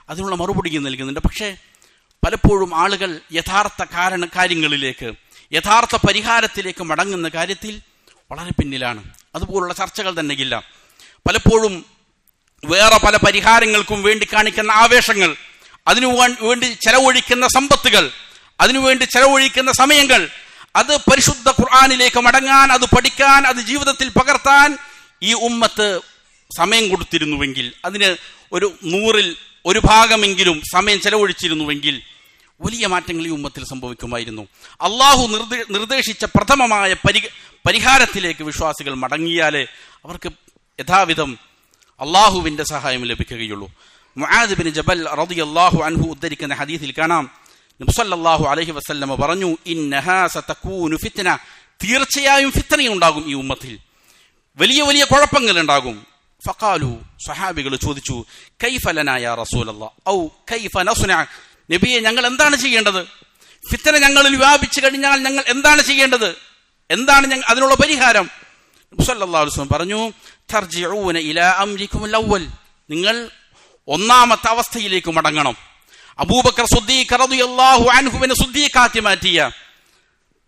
അതിനുള്ള മറുപടി നൽകുന്നുണ്ട്. പക്ഷേ പലപ്പോഴും ആളുകൾ യഥാർത്ഥ കാര്യങ്ങളിലേക്ക്, യഥാർത്ഥ പരിഹാരത്തിലേക്ക് മടങ്ങുന്ന കാര്യത്തിൽ വളരെ പിന്നിലാണ്. അതുപോലുള്ള ചർച്ചകൾ തന്നെയില്ല. പലപ്പോഴും വേറെ പല പരിഹാരങ്ങൾക്കും വേണ്ടി കാണിക്കുന്ന ആവേശങ്ങൾ, അതിനു വേണ്ടി ചെലവഴിക്കുന്ന സമ്പത്തുകൾ, അതിനുവേണ്ടി ചെലവഴിക്കുന്ന സമയങ്ങൾ, അത് പരിശുദ്ധ ഖുർആനിലേക്ക് മടങ്ങാൻ, അത് പഠിക്കാൻ, അത് ജീവിതത്തിൽ പകർത്താൻ ഈ ഉമ്മത്ത് സമയം കൊടുത്തിരുന്നുവെങ്കിൽ, അതിന് ഒരു 100ൽ 1 ഭാഗമെങ്കിലും സമയം ചെലവഴിച്ചിരുന്നുവെങ്കിൽ വലിയ മാറ്റങ്ങൾ ഈ ഉമ്മത്തിൽ സംഭവിക്കുമായിരുന്നു. അള്ളാഹു നിർദ്ദേശിച്ച പ്രഥമമായ പരിഹാരത്തിലേക്ക് വിശ്വാസികൾ മടങ്ങിയാലേ അവർക്ക് യഥാവിധം അള്ളാഹുവിന്റെ സഹായം ലഭിക്കുകയുള്ളൂ. മുആദ് ബിൻ ജബൽ റളിയല്ലാഹു അൻഹു ഉദ്ധരിക്കുന്ന ഹദീസിൽ കാണാം, നബി സല്ലല്ലാഹു അലൈഹി വസല്ലം പറഞ്ഞു, ഇന്നഹാ സതകൂനു ഫിത്ന, തീർച്ചയായും ഫിത്നയുണ്ടാകും ഈ ഉമ്മത്തിൽ, വലിയ വലിയ കുഴപ്പങ്ങൾ ഉണ്ടാകും. ഫഖാലു, സ്വഹാബികൾ ചോദിച്ചു, കൈഫ ലനാ യാ റസൂലല്ലാഹ് ഔ കൈഫ നസ്ന, നബിയെ ഞങ്ങൾ എന്താണ് ചെയ്യേണ്ടത്? ഫിത്ന ഞങ്ങളിൽ വ്യാപിച്ചു കഴിഞ്ഞാൽ ഞങ്ങൾ എന്താണ് ചെയ്യേണ്ടത്? എന്താണ് അതിനുള്ള പരിഹാരം? നബി സല്ലല്ലാഹു അലൈഹി വസല്ലം പറഞ്ഞു, തർജിഊന ഇലാ അംരികുമുൽ അവ്വൽ, നിങ്ങൾ ഒന്നാമത്തെ അവസ്ഥയിലേക്ക് മടങ്ങണം. അബൂബക്കർ സിദ്ദീഖ് റളിയല്ലാഹു അൻഹുവിനെ സിദ്ദീഖാക്കി മാറ്റിയ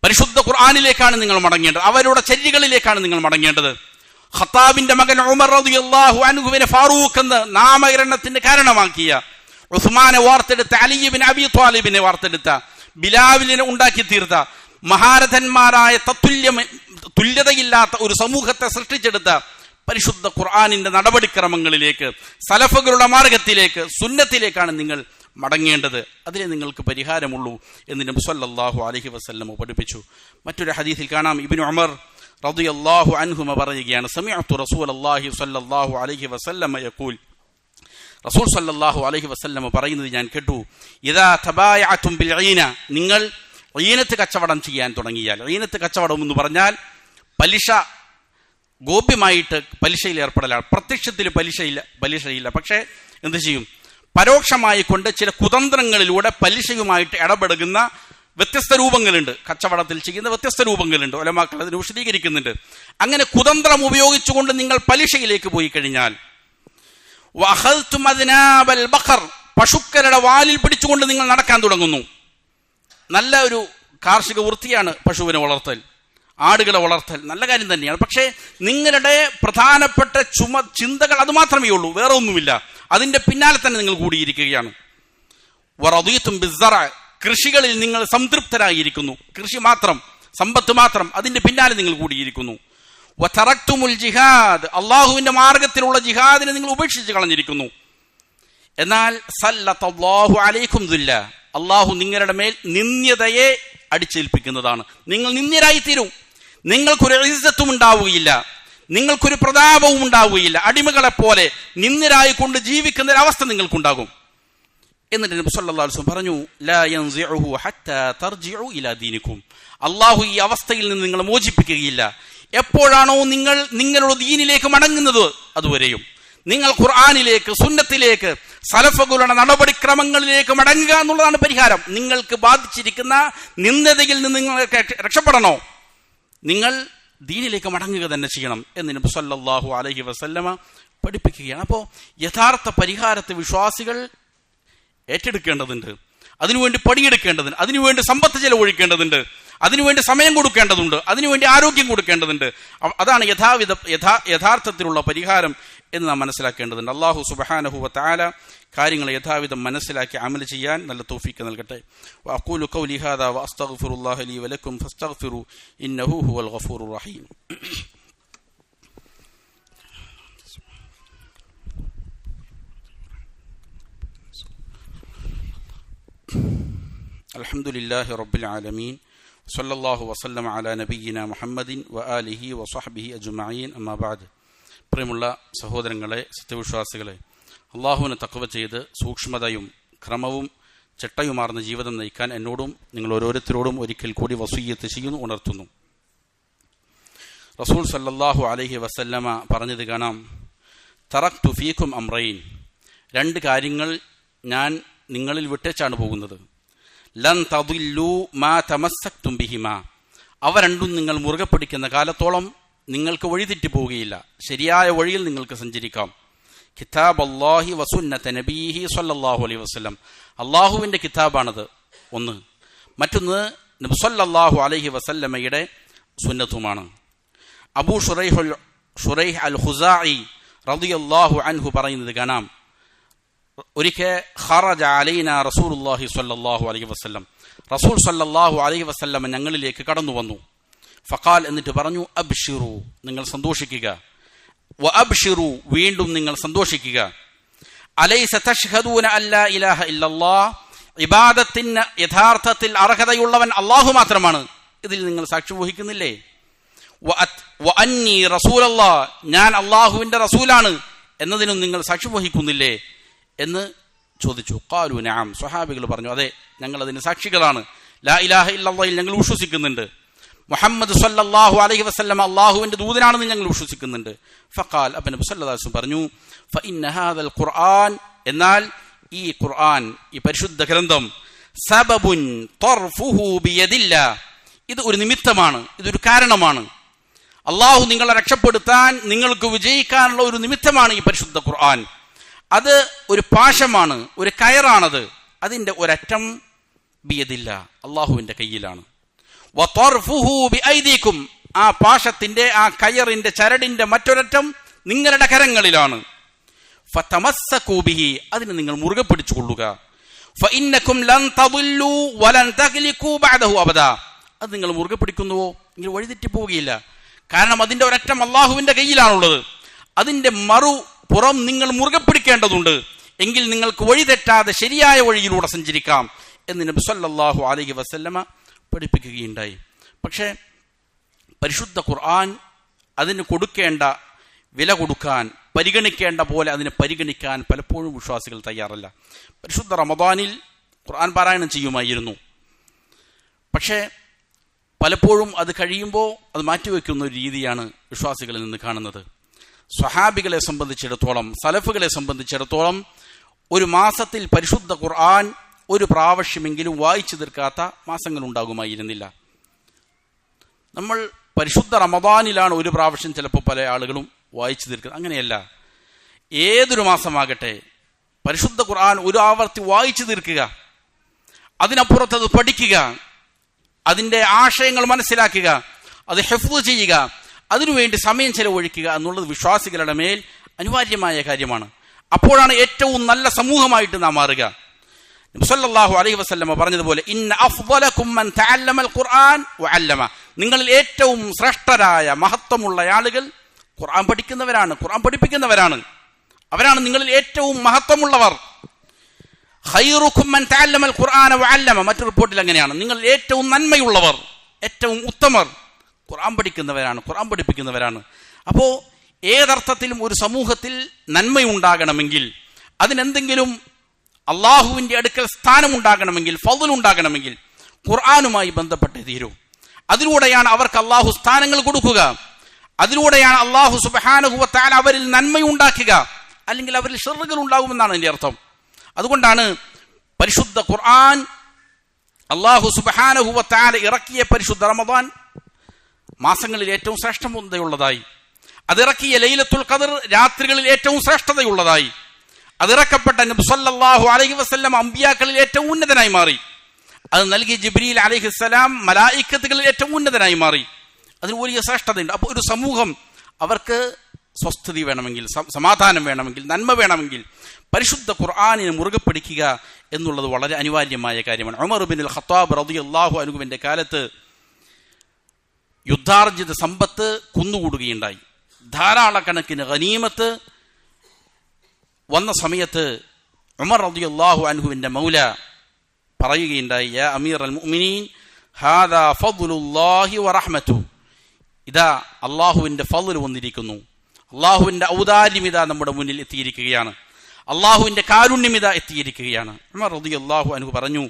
പരിശുദ്ധ ഖുർആനിലേക്കാണ് നിങ്ങൾ മടങ്ങേണ്ടത്. അവരുടെ ചര്യകളിലേക്കാണ് നിങ്ങൾ മടങ്ങേണ്ടത്. ഖത്താബിന്റെ മകൻ ഉമർ റളിയല്ലാഹു അൻഹുവിനെ ഫാറൂഖ് എന്ന് നാമകരണത്തിന് കാരണമാക്കിയ, ഉസ്മാനെ വാർത്തെടുത്ത, അലി ഇബ്നു അബി ത്വാലിബിനെ വാർത്തെടുത്ത, ബിലാലിനെ ഉണ്ടാക്കി തീർത്ത, മഹാരഥന്മാരായ തുല്യതയില്ലാത്ത ഒരു സമൂഹത്തെ സൃഷ്ടിച്ചെടുത്ത പരിശുദ്ധ ഖുർആനിന്റെ നടപടിക്രമങ്ങളിലേക്ക്, സലഫുകളുടെ മാർഗത്തിലേക്ക്, സുന്നത്തിലേക്കാണ് നിങ്ങൾ മടങ്ങേണ്ടത്. അതിനെ നിങ്ങൾക്ക് പരിഹാരമുള്ളൂ എന്ന് നബി സല്ലല്ലാഹു അലൈഹി വസല്ലം പഠിപ്പിച്ചു. മറ്റൊരു ഹദീസിൽ കാണാം, ഇബ്നു ഉമർ റളിയല്ലാഹു അൻഹുമ പറയുകയാണ്, സമിഅ്തു റസൂലല്ലാഹി സ്വല്ലല്ലാഹു അലൈഹി വസല്ലം യഖൂൽ, റസൂൽ സല്ലല്ലാഹു അലൈഹി വസല്ലം പറയുന്നത് ഞാൻ കേട്ടു, ഇദാ തബായഅതും ബിൽ ഈന, നിങ്ങൾ ഈനത്ത് കച്ചവടം ചെയ്യാൻ തുടങ്ങിയാൽ. ഈനത്ത് കച്ചവടം എന്ന് പറഞ്ഞാൽ പലിശ, ഗോപ്യമായിട്ട് പലിശയിൽ ഏർപ്പെടലാണ്. പ്രത്യക്ഷത്തിൽ പലിശയില്ല. പക്ഷേ എന്ത് ചെയ്യും? പരോക്ഷമായി കൊണ്ട് ചില കുതന്ത്രങ്ങളിലൂടെ പലിശയുമായിട്ട് ഇടപെടുന്ന വ്യത്യസ്ത രൂപങ്ങളുണ്ട്. കച്ചവടത്തിൽ ചെയ്യുന്ന വ്യത്യസ്ത രൂപങ്ങളുണ്ട്. ഉലമാക്കൾ അതിന് വിശദീകരിക്കുന്നുണ്ട്. അങ്ങനെ കുതന്ത്രം ഉപയോഗിച്ചുകൊണ്ട് നിങ്ങൾ പലിശയിലേക്ക് പോയി കഴിഞ്ഞാൽ, വഅഖൽതും അദ്നാബൽ ബഖർ, പശുക്കളുടെ വാലിൽ പിടിച്ചുകൊണ്ട് നിങ്ങൾ നടക്കാൻ തുടങ്ങുന്നു. നല്ല ഒരു കാർഷിക വൃത്തിയാണ് പശുവിനെ വളർത്തൽ, ആടുകളെ വളർത്തൽ, നല്ല കാര്യം തന്നെയാണ്. പക്ഷേ നിങ്ങളുടെ പ്രധാനപ്പെട്ട ചിന്തകൾ അത് മാത്രമേ ഉള്ളൂ, വേറെ ഒന്നുമില്ല. അതിന്റെ പിന്നാലെ തന്നെ നിങ്ങൾ കൂടിയിരിക്കുകയാണ്. വറദീതും ബിസ്സറ, കൃഷികളിൽ നിങ്ങൾ സംതൃപ്തരായിരിക്കുന്നു. കൃഷി മാത്രം, സമ്പത്ത് മാത്രം, അതിന്റെ പിന്നാലെ നിങ്ങൾ കൂടിയിരിക്കുന്നു. വതറക്തുമുൽ ജിഹാദ്, അള്ളാഹുവിന്റെ മാർഗത്തിലുള്ള ജിഹാദിനെ നിങ്ങൾ ഉപേക്ഷിച്ച് കളഞ്ഞിരിക്കുന്നു. എന്നാൽ സല്ലല്ലാഹു അലൈക്കും ദുല്ല, അള്ളാഹു നിങ്ങളുടെ മേൽ നിന്ദ്യതയെ അടിച്ചേൽപ്പിക്കുന്നതാണ്. നിങ്ങൾ നിന്ദ്യരായിത്തീരും. നിങ്ങൾക്കൊരു ഇസ്സത്തും ഉണ്ടാവുകയില്ല, നിങ്ങൾക്കൊരു പ്രതാപവും ഉണ്ടാവുകയില്ല. അടിമകളെപ്പോലെ നിന്ദ്യരായിക്കൊണ്ട് ജീവിക്കുന്ന ഒരു അവസ്ഥ നിങ്ങൾക്കുണ്ടാകും. എന്നിട്ട് നബി സല്ലല്ലാഹു അലൈഹി വസല്ലം പറഞ്ഞു, ലാ യൻസിഉഹു ഹത്താ തർജിഉ ഇലാ ദീനിക്കും, അള്ളാഹു ഈ അവസ്ഥയിൽ നിന്ന് നിങ്ങളെ മോചിപ്പിക്കുകയില്ല. എപ്പോഴാണോ നിങ്ങൾ നിങ്ങളുടെ ദീനിലേക്ക് മടങ്ങുന്നത് അതുവരെയും. നിങ്ങൾ ഖുർആനിലേക്ക്, സുന്നത്തിലേക്ക്, സലഫുകളുടെ നടപടിക്രമങ്ങളിലേക്ക് മടങ്ങുക എന്നുള്ളതാണ് പരിഹാരം. നിങ്ങൾക്ക് ബാധിച്ചിരിക്കുന്ന നിന്ദതയിൽ നിന്ന് നിങ്ങൾക്ക് രക്ഷപ്പെടണോ, നിങ്ങൾ ദീനിലേക്ക് മടങ്ങുക തന്നെ ചെയ്യണം എന്ന് നബി സല്ലല്ലാഹു അലൈഹി വസല്ലമ പഠിപ്പിക്കുകയാണ്. അപ്പോൾ യഥാർത്ഥ പരിഹാരത്തെ വിശ്വാസികൾ ഏറ്റെടുക്കേണ്ടതുണ്ട്, അതിനുവേണ്ടി പണിയെടുക്കേണ്ടതുണ്ട്, അതിനുവേണ്ടി സമ്പത്ത് ചെലവഴിക്കേണ്ടതുണ്ട്, അതിനുവേണ്ടി സമയം കൊടുക്കേണ്ടതുണ്ട്, അതിനുവേണ്ടി ആരോഗ്യം കൊടുക്കേണ്ടതുണ്ട്. അതാണ് യഥാർത്ഥത്തിലുള്ള പരിഹാരം എന്ന് നാം മനസ്സിലാക്കേണ്ടതുണ്ട്. അല്ലാഹു സുബ്ഹാനഹു വ തആല കാര്യങ്ങളെ യഥാവിധം മനസ്സിലാക്കി അമൽ ചെയ്യാൻ നല്ല തൗഫീഖ് നൽകട്ടെ. വഅഖൂലു ഖൗലി ഹാദാ വഅസ്തഗ്ഫിറുല്ലാഹ ലീ വലക്കും ഫസ്തഗ്ഫിറു ഇന്നഹു ഹുവൽ ഗഫൂറുർ റഹീം. അൽഹംദുലില്ലാഹി റബ്ബിൽ ആലമീൻ സല്ലല്ലാഹു വസല്ലമ അലാ നബിയ്യിനാ മുഹമ്മദിൻ വആലിഹി വസഹ്ബിഹി അജ്മഈൻ. അമ്മാ ബഅദ്. പ്രിയമുള്ള സഹോദരങ്ങളെ, സത്യവിശ്വാസികളെ, അള്ളാഹുവിനെ തഖ്വ ചെയ്ത് സൂക്ഷ്മതയും ക്രമവും ചിട്ടയുമാർന്ന ജീവിതം നയിക്കാൻ എന്നോടും നിങ്ങൾ ഓരോരുത്തരോടും ഒരിക്കൽ കൂടി വസിയ്യത്ത് ചെയ്യുന്നു, ഉണർത്തുന്നു. റസൂൽ സല്ലല്ലാഹു അലൈഹി വസല്ലമ പറഞ്ഞത് കാണാം, തറക്തു ഫീക്കും അംറൈൻ, രണ്ട് കാര്യങ്ങൾ ഞാൻ നിങ്ങളിൽ വിട്ടേച്ചാണ് പോകുന്നത്. ലൻ തദില്ലു മാ തമസ്സക്തും ബിഹിമാ, അവ രണ്ടും നിങ്ങൾ മുറുകെ പിടിക്കുന്ന കാലത്തോളം നിങ്ങൾക്ക് വഴിതെറ്റി പോവുകയില്ല, ശരിയായ വഴിയിൽ നിങ്ങൾക്ക് സഞ്ചരിക്കാം. കിതാബ് അല്ലാഹി വസുന്നത നബീഹി സ്വല്ലല്ലാഹു അലൈഹി വസല്ലം, അള്ളാഹുവിൻ്റെ കിതാബാണത് ഒന്ന്. മറ്റൊന്ന് നബി സ്വല്ലല്ലാഹു അലൈഹി വസല്ലമയുടെ സുന്നത്തുമാണ്. അബൂ ഷുറൈഹ് അൽ ഖുസാഇ റളിയല്ലാഹു അൻഹു പറയുന്നത് കാണാം, ഒരിക്കൽ ഖറജ അലൈനാ റസൂലുള്ളാഹി സ്വല്ലല്ലാഹു അലൈഹി വസല്ലം, റസൂൽ സ്വല്ലല്ലാഹു അലൈഹി വസല്ലം ഞങ്ങളിലേക്ക് കടന്നു വന്നു. ഫഖാൽ, എന്നിട്ട് പറഞ്ഞു, അബ്ഷിറു, നിങ്ങൾ സന്തോഷിക്കുക. വ അബ്ഷിറു, വീണ്ടും നിങ്ങൾ സന്തോഷിക്കുക. അലൈസ തഷ്ഹദൂന അല്ലാ ഇലാഹ ഇല്ലല്ലാഹ്, ഇബാദത്തിന് യഥാർത്ഥത്തിൽ അർഹതയുള്ളവൻ അല്ലാഹു മാത്രമാണ്, ഇതിൽ നിങ്ങൾ സാക്ഷ്യം വഹിക്കുന്നില്ലേ? വ അന്നി റസൂലല്ലാഹ്, ഞാൻ അല്ലാഹുവിന്റെ റസൂലാണ് എന്നതിനും നിങ്ങൾ സാക്ഷ്യം വഹിക്കുന്നില്ലേ എന്ന് ചോദിച്ചു. ഖാലു നഅം, സ്വഹാബികൾ പറഞ്ഞു, അതെ, ഞങ്ങൾ അതിന് സാക്ഷികളാണ്. ലാ ഇലാഹ ഇല്ലല്ലാഹിൽ ഞങ്ങൾ വിശ്വസിക്കുന്നുണ്ട്. മുഹമ്മദ് സല്ലല്ലാഹു അലൈഹി വസല്ലം അല്ലാഹുവിന്റെ ദൂതനാണെന്ന് ഞങ്ങൾ വിശ്വസിക്കുന്നുണ്ട്. ഫഖാൽ, അപ്പോൾ നബി സല്ലല്ലാഹു അലൈഹി വസല്ലം പറഞ്ഞു, ഫഇന്ന ഹാദൽ ഖുർആൻ, എന്നാൽ ഈ ഖുർആൻ, ഈ പരിശുദ്ധ ഗ്രന്ഥം, സബബുൻ തർഫുഹു ബിയദില്ലാ, ഇത് ഒരു നിമിത്തമാണ്, ഇതൊരു കാരണമാണ്. അല്ലാഹു നിങ്ങളെ രക്ഷപ്പെടുത്താൻ, നിങ്ങൾക്ക് വിജയിക്കാനുള്ള ഒരു നിമിത്തമാണ് ഈ പരിശുദ്ധ ഖുർആൻ. അത് ഒരു പാശമാണ്, ഒരു കയറാണത്. അതിന്റെ ഒരറ്റം ബിയദില്ല, അള്ളാഹുവിന്റെ കയ്യിലാണ്. വതർഫുഹു ബിഐദീകും, ആ പാശത്തിന്റെ, ആ കയറിന്റെ ചരടിന്റെ മറ്റൊരറ്റം നിങ്ങളുടെ കരങ്ങളിലാണ്. ഫതമസ്സകൂ ബിഹി, അതിനെ നിങ്ങൾ മുറുകെ പിടിച്ചുകൊള്ളുക. ഫഇന്നകും ലൻ തദില്ലു വലൻ തഗ്ലികൂ ബഅദഹു അബദാ, അത് നിങ്ങൾ മുറുകെ പിടിക്കുന്നുവോ നിങ്ങൾ വഴിതെറ്റി പോവുകയില്ല. കാരണം അതിന്റെ ഒരറ്റം അള്ളാഹുവിന്റെ കയ്യിലാണുള്ളത്. അതിന്റെ മറുപുറം നിങ്ങൾ മുറുകെ പിടിക്കേണ്ടതുണ്ട്. എങ്കിൽ നിങ്ങൾക്ക് വഴിതെറ്റാതെ ശരിയായ വഴിയിലൂടെ സഞ്ചരിക്കാം എന്ന് നബി സല്ലല്ലാഹു അലൈഹി വസല്ലമ പഠിപ്പിക്കുകയുണ്ടായി. പക്ഷേ പരിശുദ്ധ ഖുർആൻ അതിന് കൊടുക്കേണ്ട വില കൊടുക്കാൻ, പരിഗണിക്കേണ്ട പോലെ അതിനെ പരിഗണിക്കാൻ പലപ്പോഴും വിശ്വാസികൾ തയ്യാറല്ല. പരിശുദ്ധ റമദാനിൽ ഖുർആൻ പാരായണം ചെയ്യുമായിരുന്നു. പക്ഷേ പലപ്പോഴും അത് കഴിയുമ്പോൾ അത് മാറ്റിവെക്കുന്ന ഒരു രീതിയാണ് വിശ്വാസികളിൽ നിന്ന് കാണുന്നത്. സ്വഹാബികളെ സംബന്ധിച്ചിടത്തോളം, സലഫുകളെ സംബന്ധിച്ചിടത്തോളം ഒരു മാസത്തിൽ പരിശുദ്ധ ഖുർആൻ ഒരു പ്രാവശ്യമെങ്കിലും വായിച്ചു തീർക്കാത്ത മാസങ്ങൾ ഉണ്ടാകുമായിരുന്നില്ല. നമ്മൾ പരിശുദ്ധ റമദാനിലാണ് ഒരു പ്രാവശ്യം ചിലപ്പോൾ പല ആളുകളും വായിച്ചു തീർക്കുന്നത്. അങ്ങനെയല്ല, ഏതൊരു മാസമാകട്ടെ പരിശുദ്ധ ഖുർആൻ ഒരു ആവർത്തി വായിച്ചു തീർക്കുക, അതിനപ്പുറത്ത് അത് പഠിക്കുക, അതിൻ്റെ ആശയങ്ങൾ മനസ്സിലാക്കുക, അത് ഹിഫ്ള് ചെയ്യുക, അതിനുവേണ്ടി സമയം ചെലവഴിക്കുക എന്നുള്ളത് വിശ്വാസികളുടെ മേൽ അനിവാര്യമായ കാര്യമാണ്. അപ്പോഴാണ് ഏറ്റവും നല്ല സമൂഹമായിട്ട് നാം മാറുക. നബി സല്ലല്ലാഹു അലൈഹി വസല്ലമ പറഞ്ഞതുപോലെ ഇന്ന അഫ്ളലകും മൻ തഅല്ലമൽ ഖുർആൻ വഅല്ലമ, നിങ്ങളിൽ ഏറ്റവും ശ്രേഷ്ഠരായ മഹത്വമുള്ള ആളുകൾ ഖുർആൻ പഠിക്കുന്നവരാണ്, ഖുർആൻ പഠിപ്പിക്കുന്നവരാണ്. അവരാണ് നിങ്ങളിൽ ഏറ്റവും മഹത്വമുള്ളവർ. ഖൈറുകും മൻ തഅല്ലമൽ ഖുർആന വഅല്ലമ, മറ്റൊരു റിപ്പോർട്ടിൽ അങ്ങനെയാണ്, നിങ്ങൾ ഏറ്റവും നന്മയുള്ളവർ, ഏറ്റവും ഉത്തമർ ഖുർആൻ പഠിക്കുന്നവരാണ്, ഖുർആൻ പഠിപ്പിക്കുന്നവരാണ്. അപ്പോൾ ഏതർത്ഥത്തിലും ഒരു സമൂഹത്തിൽ നന്മയുണ്ടാകണമെങ്കിൽ, അതിനെന്തെങ്കിലും അള്ളാഹുവിന്റെ അടുക്കൽ സ്ഥാനമുണ്ടാകണമെങ്കിൽ, ഫദ്ൽ ഉണ്ടാകണമെങ്കിൽ ഖുർആനുമായി ബന്ധപ്പെട്ടേ തീരൂ. അതിലൂടെയാണ് അവർക്ക് അള്ളാഹു സ്ഥാനങ്ങൾ കൊടുക്കുക, അതിലൂടെയാണ് അള്ളാഹു സുബ്ഹാനഹു വ തആല അവരിൽ നന്മയുണ്ടാക്കുക. അല്ലെങ്കിൽ അവരിൽ ഷർറുകൾ ഉണ്ടാകുമെന്നാണ് അതിന്റെ അർത്ഥം. അതുകൊണ്ടാണ് പരിശുദ്ധ ഖുർആൻ അള്ളാഹു സുബ്ഹാനഹു വ തആല ഇറക്കിയ പരിശുദ്ധ റമദാൻ മാസങ്ങളിൽ ഏറ്റവും ശ്രേഷ്ഠതയുള്ളതായി, അതിറക്കിയ ലൈലത്തുൽ ഖദർ രാത്രികളിൽ ഏറ്റവും ശ്രേഷ്ഠതയുള്ളതായി, അതിറക്കപ്പെട്ട നബി സല്ലല്ലാഹു അലൈഹി വസല്ലം അമ്പിയാക്കളിൽ ഏറ്റവും ഉന്നതനായി മാറി, അത് നൽകിയ ജിബ്രീൽ അലൈഹിസ്സലാം മലായിക്കത്തുകളിൽ ഏറ്റവും ഉന്നതനായി മാറി. അതിന് വലിയ ശ്രേഷ്ഠതയുണ്ട്. അപ്പോൾ ഒരു സമൂഹം അവർക്ക് സ്വസ്ഥതി വേണമെങ്കിൽ, സമാധാനം വേണമെങ്കിൽ, നന്മ വേണമെങ്കിൽ പരിശുദ്ധ ഖുർആനിനെ മുറുകെ പിടിക്കുക എന്നുള്ളത് വളരെ അനിവാര്യമായ കാര്യമാണ്. ഉമർ ഇബ്നുൽ ഖത്താബ് റളിയല്ലാഹു അൻഹുവിന്റെ കാലത്ത് യുദ്ധാർജിത സമ്പത്ത് കുന്നുകൂടുകയുണ്ടായി. ധാരാളക്കണക്കിന് ഗനീമത്ത് വന്ന സമയത്ത് ഉമർ റളിയല്ലാഹു അൻഹുവിന്റെ മൗല പറയുകയുണ്ടായി, യാ അമീറൽ മുഅ്മിനീൻ ഹാദാ ഫദ്ലുല്ലാഹി വറഹ്മതുഹു, ഇതാ അള്ളാഹുവിന്റെ ഫദ്ൽ വന്നിരിക്കുന്നു, അള്ളാഹുവിന്റെ ഔദാര്യം ഇതാ നമ്മുടെ മുന്നിൽ എത്തിയിരിക്കുകയാണ്, അള്ളാഹുവിന്റെ കാരുണ്യം ഇതാ എത്തിയിരിക്കുകയാണ്. ഉമർ റളിയല്ലാഹു അൻഹു പറഞ്ഞു,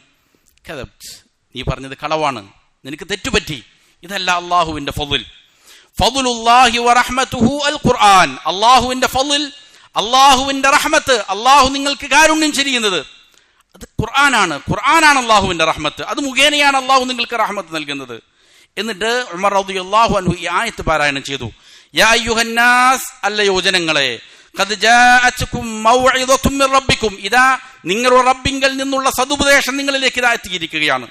കദബ്ത്, നീ പറഞ്ഞത് കളവാണ്, നിനക്ക് തെറ്റുപറ്റി, ഇതല്ല അള്ളാഹുവിന്റെ ഫദ്ൽ. ഫദ്ലുല്ലാഹി വറഹ്മതുഹു അൽ ഖുർആൻ, അള്ളാഹുവിന്റെ ഫദ്ൽ, അള്ളാഹുവിന്റെ റഹ്മത്ത്, അള്ളാഹു നിങ്ങൾക്ക് കാരുണ്യം ചെയ്യുന്നത് അത് ഖുർആനാണ്. ഖുർആനാണ് അള്ളാഹുവിന്റെ റഹ്മത്ത്, അത് മുഖേനയാണ് അള്ളാഹു നിങ്ങൾക്ക് റഹ്മത്ത് നൽകുന്നത്. എന്നിട്ട് ഉമർ റളിയല്ലാഹു അൻഹു ഈ ആയത്ത് പാരായണം ചെയ്തു. യാ അയ്യുഹന്നാസ്, അല്ലയോ ജനങ്ങളെ, ഖദ് ജാഅത്കും മൗഇദത്തും മിർ റബ്ബിക്കും, ഇതാ നിങ്ങളുടെ റബ്ബിങ്കൽ നിന്നുള്ള സദുപദേശം നിങ്ങളിലേക്ക് ഇതാ എത്തിയിരിക്കുകയാണ്.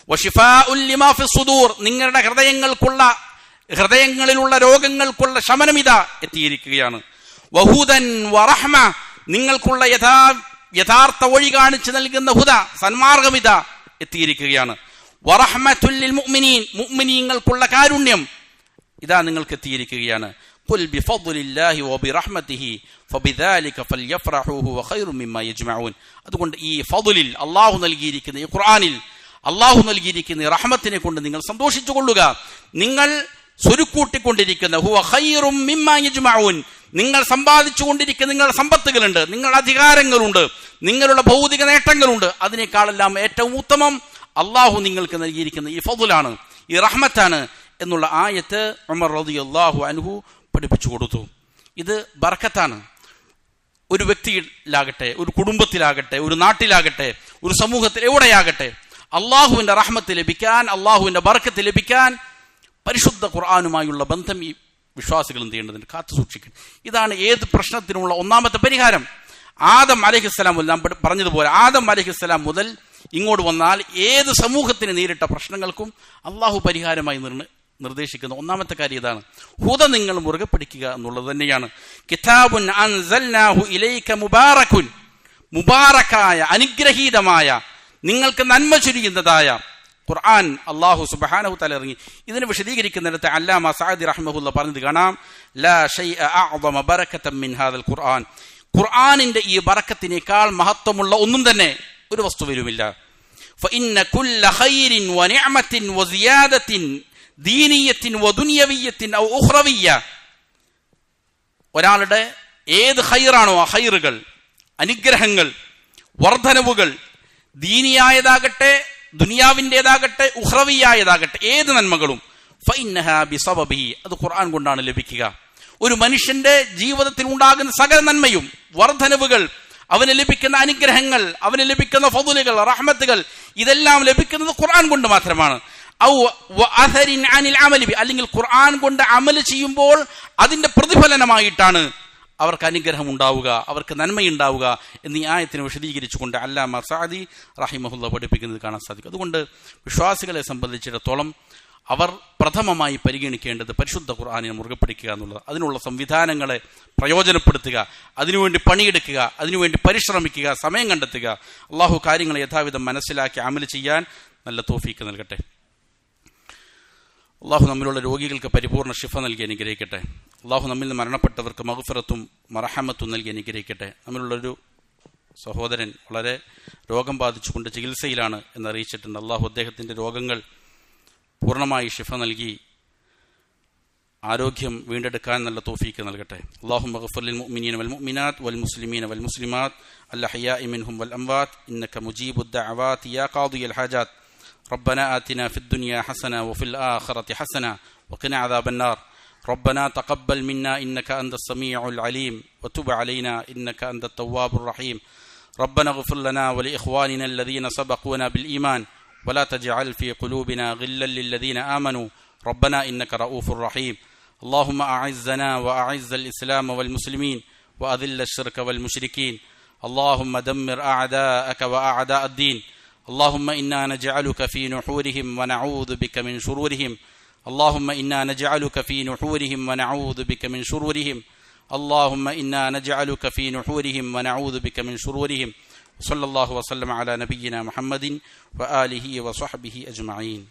വശിഫാഉൻ ലിമാ ഫിസ് സുദൂർ, നിങ്ങളുടെ ഹൃദയങ്ങളിലുള്ള രോഗങ്ങൾക്കുള്ള ശമനം ഇതാ എത്തിയിരിക്കുകയാണ്. വഹുദൻ വറഹ്മ, നിങ്ങൾക്കുള്ള യഥാർത്ഥ വഴി കാണിച്ചു നൽകുന്ന ഹുദ, സന്മാർഗം ഇതാ എത്തിയിരിക്കുകയാണ്. വറഹ്മത്തുൽ ലിൽ മുഅ്മിനീൻ, മുഅ്മിനീങ്ങൾക്കുള്ള കാരുണ്യം ഇതാ നിങ്ങൾക്ക് എത്തിയിരിക്കുകയാണ്. ഖുൽ ബിഫദ്ലില്ലാഹി വബിറഹ്മതിഹി ഫബിദാലിക ഫൽയഫ്റഹൂ ഹുവ ഖൈറും മിമ്മാ യജ്മഊൻ. അതുകൊണ്ട് ഈ ഫദ്ലിൽ, അല്ലാഹു നൽകിയിരിക്കുന്ന ഈ ഖുർആനിൽ അല്ലാഹു നൽകിയിരിക്കുന്ന ഈ റഹ്മത്തിനെ കൊണ്ട് നിങ്ങൾ സന്തോഷിച്ചു കൊള്ളുക. നിങ്ങൾ സ്വരുക്കൂട്ടിക്കൊണ്ടിരിക്കുന്ന ഹുവ ഖൈറും മിമ്മാ യജ്മഊൻ, നിങ്ങൾ സമ്പാദിച്ചുകൊണ്ടിരിക്കുന്ന നിങ്ങളുടെ സമ്പത്തുകളുണ്ട്, നിങ്ങളുടെ അധികാരങ്ങളുണ്ട്, നിങ്ങളുടെ ഭൗതിക നേട്ടങ്ങളുണ്ട്, അതിനേക്കാളെല്ലാം ഏറ്റവും ഉത്തമം അള്ളാഹു നിങ്ങൾക്ക് നൽകിയിരിക്കുന്ന ഈ ഫദ്ലാണ്, ഈ റഹ്മത്താണ് എന്നുള്ള ആയത്ത് ഉമർ റളിയല്ലാഹു അൻഹു പഠിപ്പിച്ചു കൊടുത്തു. ഇത് ബർക്കത്താണ്. ഒരു വ്യക്തിയിലാകട്ടെ, ഒരു കുടുംബത്തിലാകട്ടെ, ഒരു നാട്ടിലാകട്ടെ, ഒരു സമൂഹത്തിൽ എവിടെയാകട്ടെ, അള്ളാഹുവിന്റെ റഹ്മത്ത് ലഭിക്കാൻ, അള്ളാഹുവിന്റെ ബർക്കത്ത് ലഭിക്കാൻ പരിശുദ്ധ ഖുർആനുമായുള്ള ബന്ധം ഈ വിശ്വാസികൾ എന്ത് ചെയ്യേണ്ടതുണ്ട്? കാത്തു സൂക്ഷിക്കണം. ഇതാണ് ഏത് പ്രശ്നത്തിനുമുള്ള ഒന്നാമത്തെ പരിഹാരം. ആദം അലൈഹിസ്സലാം നാം പറഞ്ഞതുപോലെ ആദം അലൈഹിസ്സലാം മുതൽ ഇങ്ങോട്ട് വന്നാൽ ഏത് സമൂഹത്തിന് നേരിട്ട പ്രശ്നങ്ങൾക്കും അള്ളാഹു പരിഹാരമായി നിർദ്ദേശിക്കുന്ന ഒന്നാമത്തെ കാര്യം ഇതാണ്. ഹുദ നിങ്ങൾ മുറുകെ പിടിക്കുക എന്നുള്ളത് തന്നെയാണ്. കിതാബുൻ അൻസൽനാഹു ഇലൈക മുബാറകുൻ, മുബാറക്കായ അനുഗ്രഹീതമായ നിങ്ങൾക്ക് നന്മ ചൊരിയുന്നതായ ഖുർആൻ അല്ലാഹു സുബ്ഹാനഹു തആല ഇറങ്ങി. ഇതിനെ വിശദീകരിക്കുന്നിടത്ത് അല്ലാമ സഅദി റഹിമഹുല്ലാ പറഞ്ഞത് കാണാം, ലാ ശൈഅ അഅ്ദമ ബറകതൻ മിൻ ഹാദൽ ഖുർആൻ. ഖുർആനിന്റെ ഈ ബറക്കത്തിനേക്കാൾ മഹത്വമുള്ള ഒന്നും തന്നെ ഒരു വസ്തുവിലുമില്ല. ഫഇന്ന കുല്ല ഖൈരിൻ വനിഅമത്തിൻ വസിയാദത്തിൻ ദീനിയത്തിൻ വദുനിയവിയ്യത്തിൻ ഔ ഉഖ്റവിയ്യ, ഒരാളുടെ ഏത് ഖൈറാണോ ആ ഖൈറുകൾ, അനുഗ്രഹങ്ങൾ, വർധനവുകൾ, ദീനിയായതാകട്ടെ ദുനിയാവിൻ്റെതാകട്ടെ ഉഖ്റവിയായതാകട്ടെ ഏത് നന്മകളും ഫഇന്നഹാ ബിസബബിഹി, അത് ഖുർആൻ കൊണ്ടാണ് ലഭിക്കുക. ഒരു മനുഷ്യന്റെ ജീവിതത്തിൽ ഉണ്ടാകുന്ന സകല നന്മയും വർധനവുകൾ, അവന് ലഭിക്കുന്ന അനുഗ്രഹങ്ങൾ, അവന് ലഭിക്കുന്ന ഫضലുകൾ, റഹ്മത്തുകൾ, ഇതെല്ലാം ലഭിക്കുന്നത് ഖുർആൻ കൊണ്ട് മാത്രമാണ്. അല്ലെങ്കിൽ ഖുർആൻ കൊണ്ട് അമൽ ചെയ്യുമ്പോൾ അതിന്റെ പ്രതിഫലനമായിട്ടാണ് അവർക്ക് അനുഗ്രഹം ഉണ്ടാവുക, അവർക്ക് നന്മയുണ്ടാവുക എന്നീ ആയത്തിനെ വിശദീകരിച്ചുകൊണ്ട് അല്ലാമ സഅദി റഹിമഹുല്ലാ പഠിപ്പിക്കുന്നത് കാണാൻ സാധിക്കും. അതുകൊണ്ട് വിശ്വാസികളെ സംബന്ധിച്ചിടത്തോളം അവർ പ്രഥമമായി പരിഗണിക്കേണ്ടത് പരിശുദ്ധ ഖുർആനിനെ മുറുകെ പിടിക്കുക എന്നുള്ളത്. അതിനുള്ള സംവിധാനങ്ങളെ പ്രയോജനപ്പെടുത്തുക, അതിനുവേണ്ടി പണിയെടുക്കുക, അതിനുവേണ്ടി പരിശ്രമിക്കുക, സമയം കണ്ടെത്തുക. അള്ളാഹു കാര്യങ്ങളെ യഥാവിധം മനസ്സിലാക്കി അമൽ ചെയ്യാൻ നല്ല തൗഫീക്ക് നൽകട്ടെ. അള്ളാഹു നമ്മിലുള്ള രോഗികൾക്ക് പരിപൂർണ്ണ ശിഫ നൽകി അനുഗ്രഹിക്കട്ടെ. അള്ളാഹു നമ്മിൽ നിന്ന് മരണപ്പെട്ടവർക്ക് മഗ്ഫിറത്തും മർഹമത്തും നൽകി അനുഗ്രഹിക്കട്ടെ. നമ്മിലുള്ളൊരു സഹോദരൻ വളരെ രോഗം ബാധിച്ചുകൊണ്ട് ചികിത്സയിലാണ് എന്നറിയിച്ചിട്ടുണ്ട്. അള്ളാഹു അദ്ദേഹത്തിൻ്റെ രോഗങ്ങൾ പൂർണ്ണമായി ശിഫ നൽകി ആരോഗ്യം വീണ്ടെടുക്കാൻ നല്ല തൗഫീക്ക് നൽകട്ടെ. അല്ലാഹുമ്മ ഗ്ഫിർ ലിൽ മുഅ്മിനീന വൽ മുഅ്മിനാത്ത് വൽ മുസ്ലിമീന വൽ മുസ്ലിമാത്ത് അൽ അഹ്യാഇ മിൻഹും വൽ അംവാത്ത് ഇന്നക മുജീബുദ് ദഅവാതി യാ ഖാദിയൽ ഹാജാത്ത്. ربنا آتنا في الدنيا حسنة وفي الآخرة حسنة وقنا عذاب النار. ربنا تقبل منا إنك أنت السميع العليم وتب علينا إنك أنت التواب الرحيم. ربنا اغفر لنا ولإخواننا الذين سبقونا بالإيمان ولا تجعل في قلوبنا غلا للذين آمنوا ربنا إنك رؤوف رحيم. اللهم أعزنا وأعز الإسلام والمسلمين وأذل الشرك والمشركين. اللهم دمر أعداءك وأعداء الدين. اللهم إنا نجعلك في نحورهم ونعوذ بك من شرورهم. اللهم إنا نجعلك في نحورهم ونعوذ بك من شرورهم. اللهم إنا نجعلك في نحورهم ونعوذ بك من شرورهم. صلى الله وسلم على نبينا محمد وآله وصحبه أجمعين.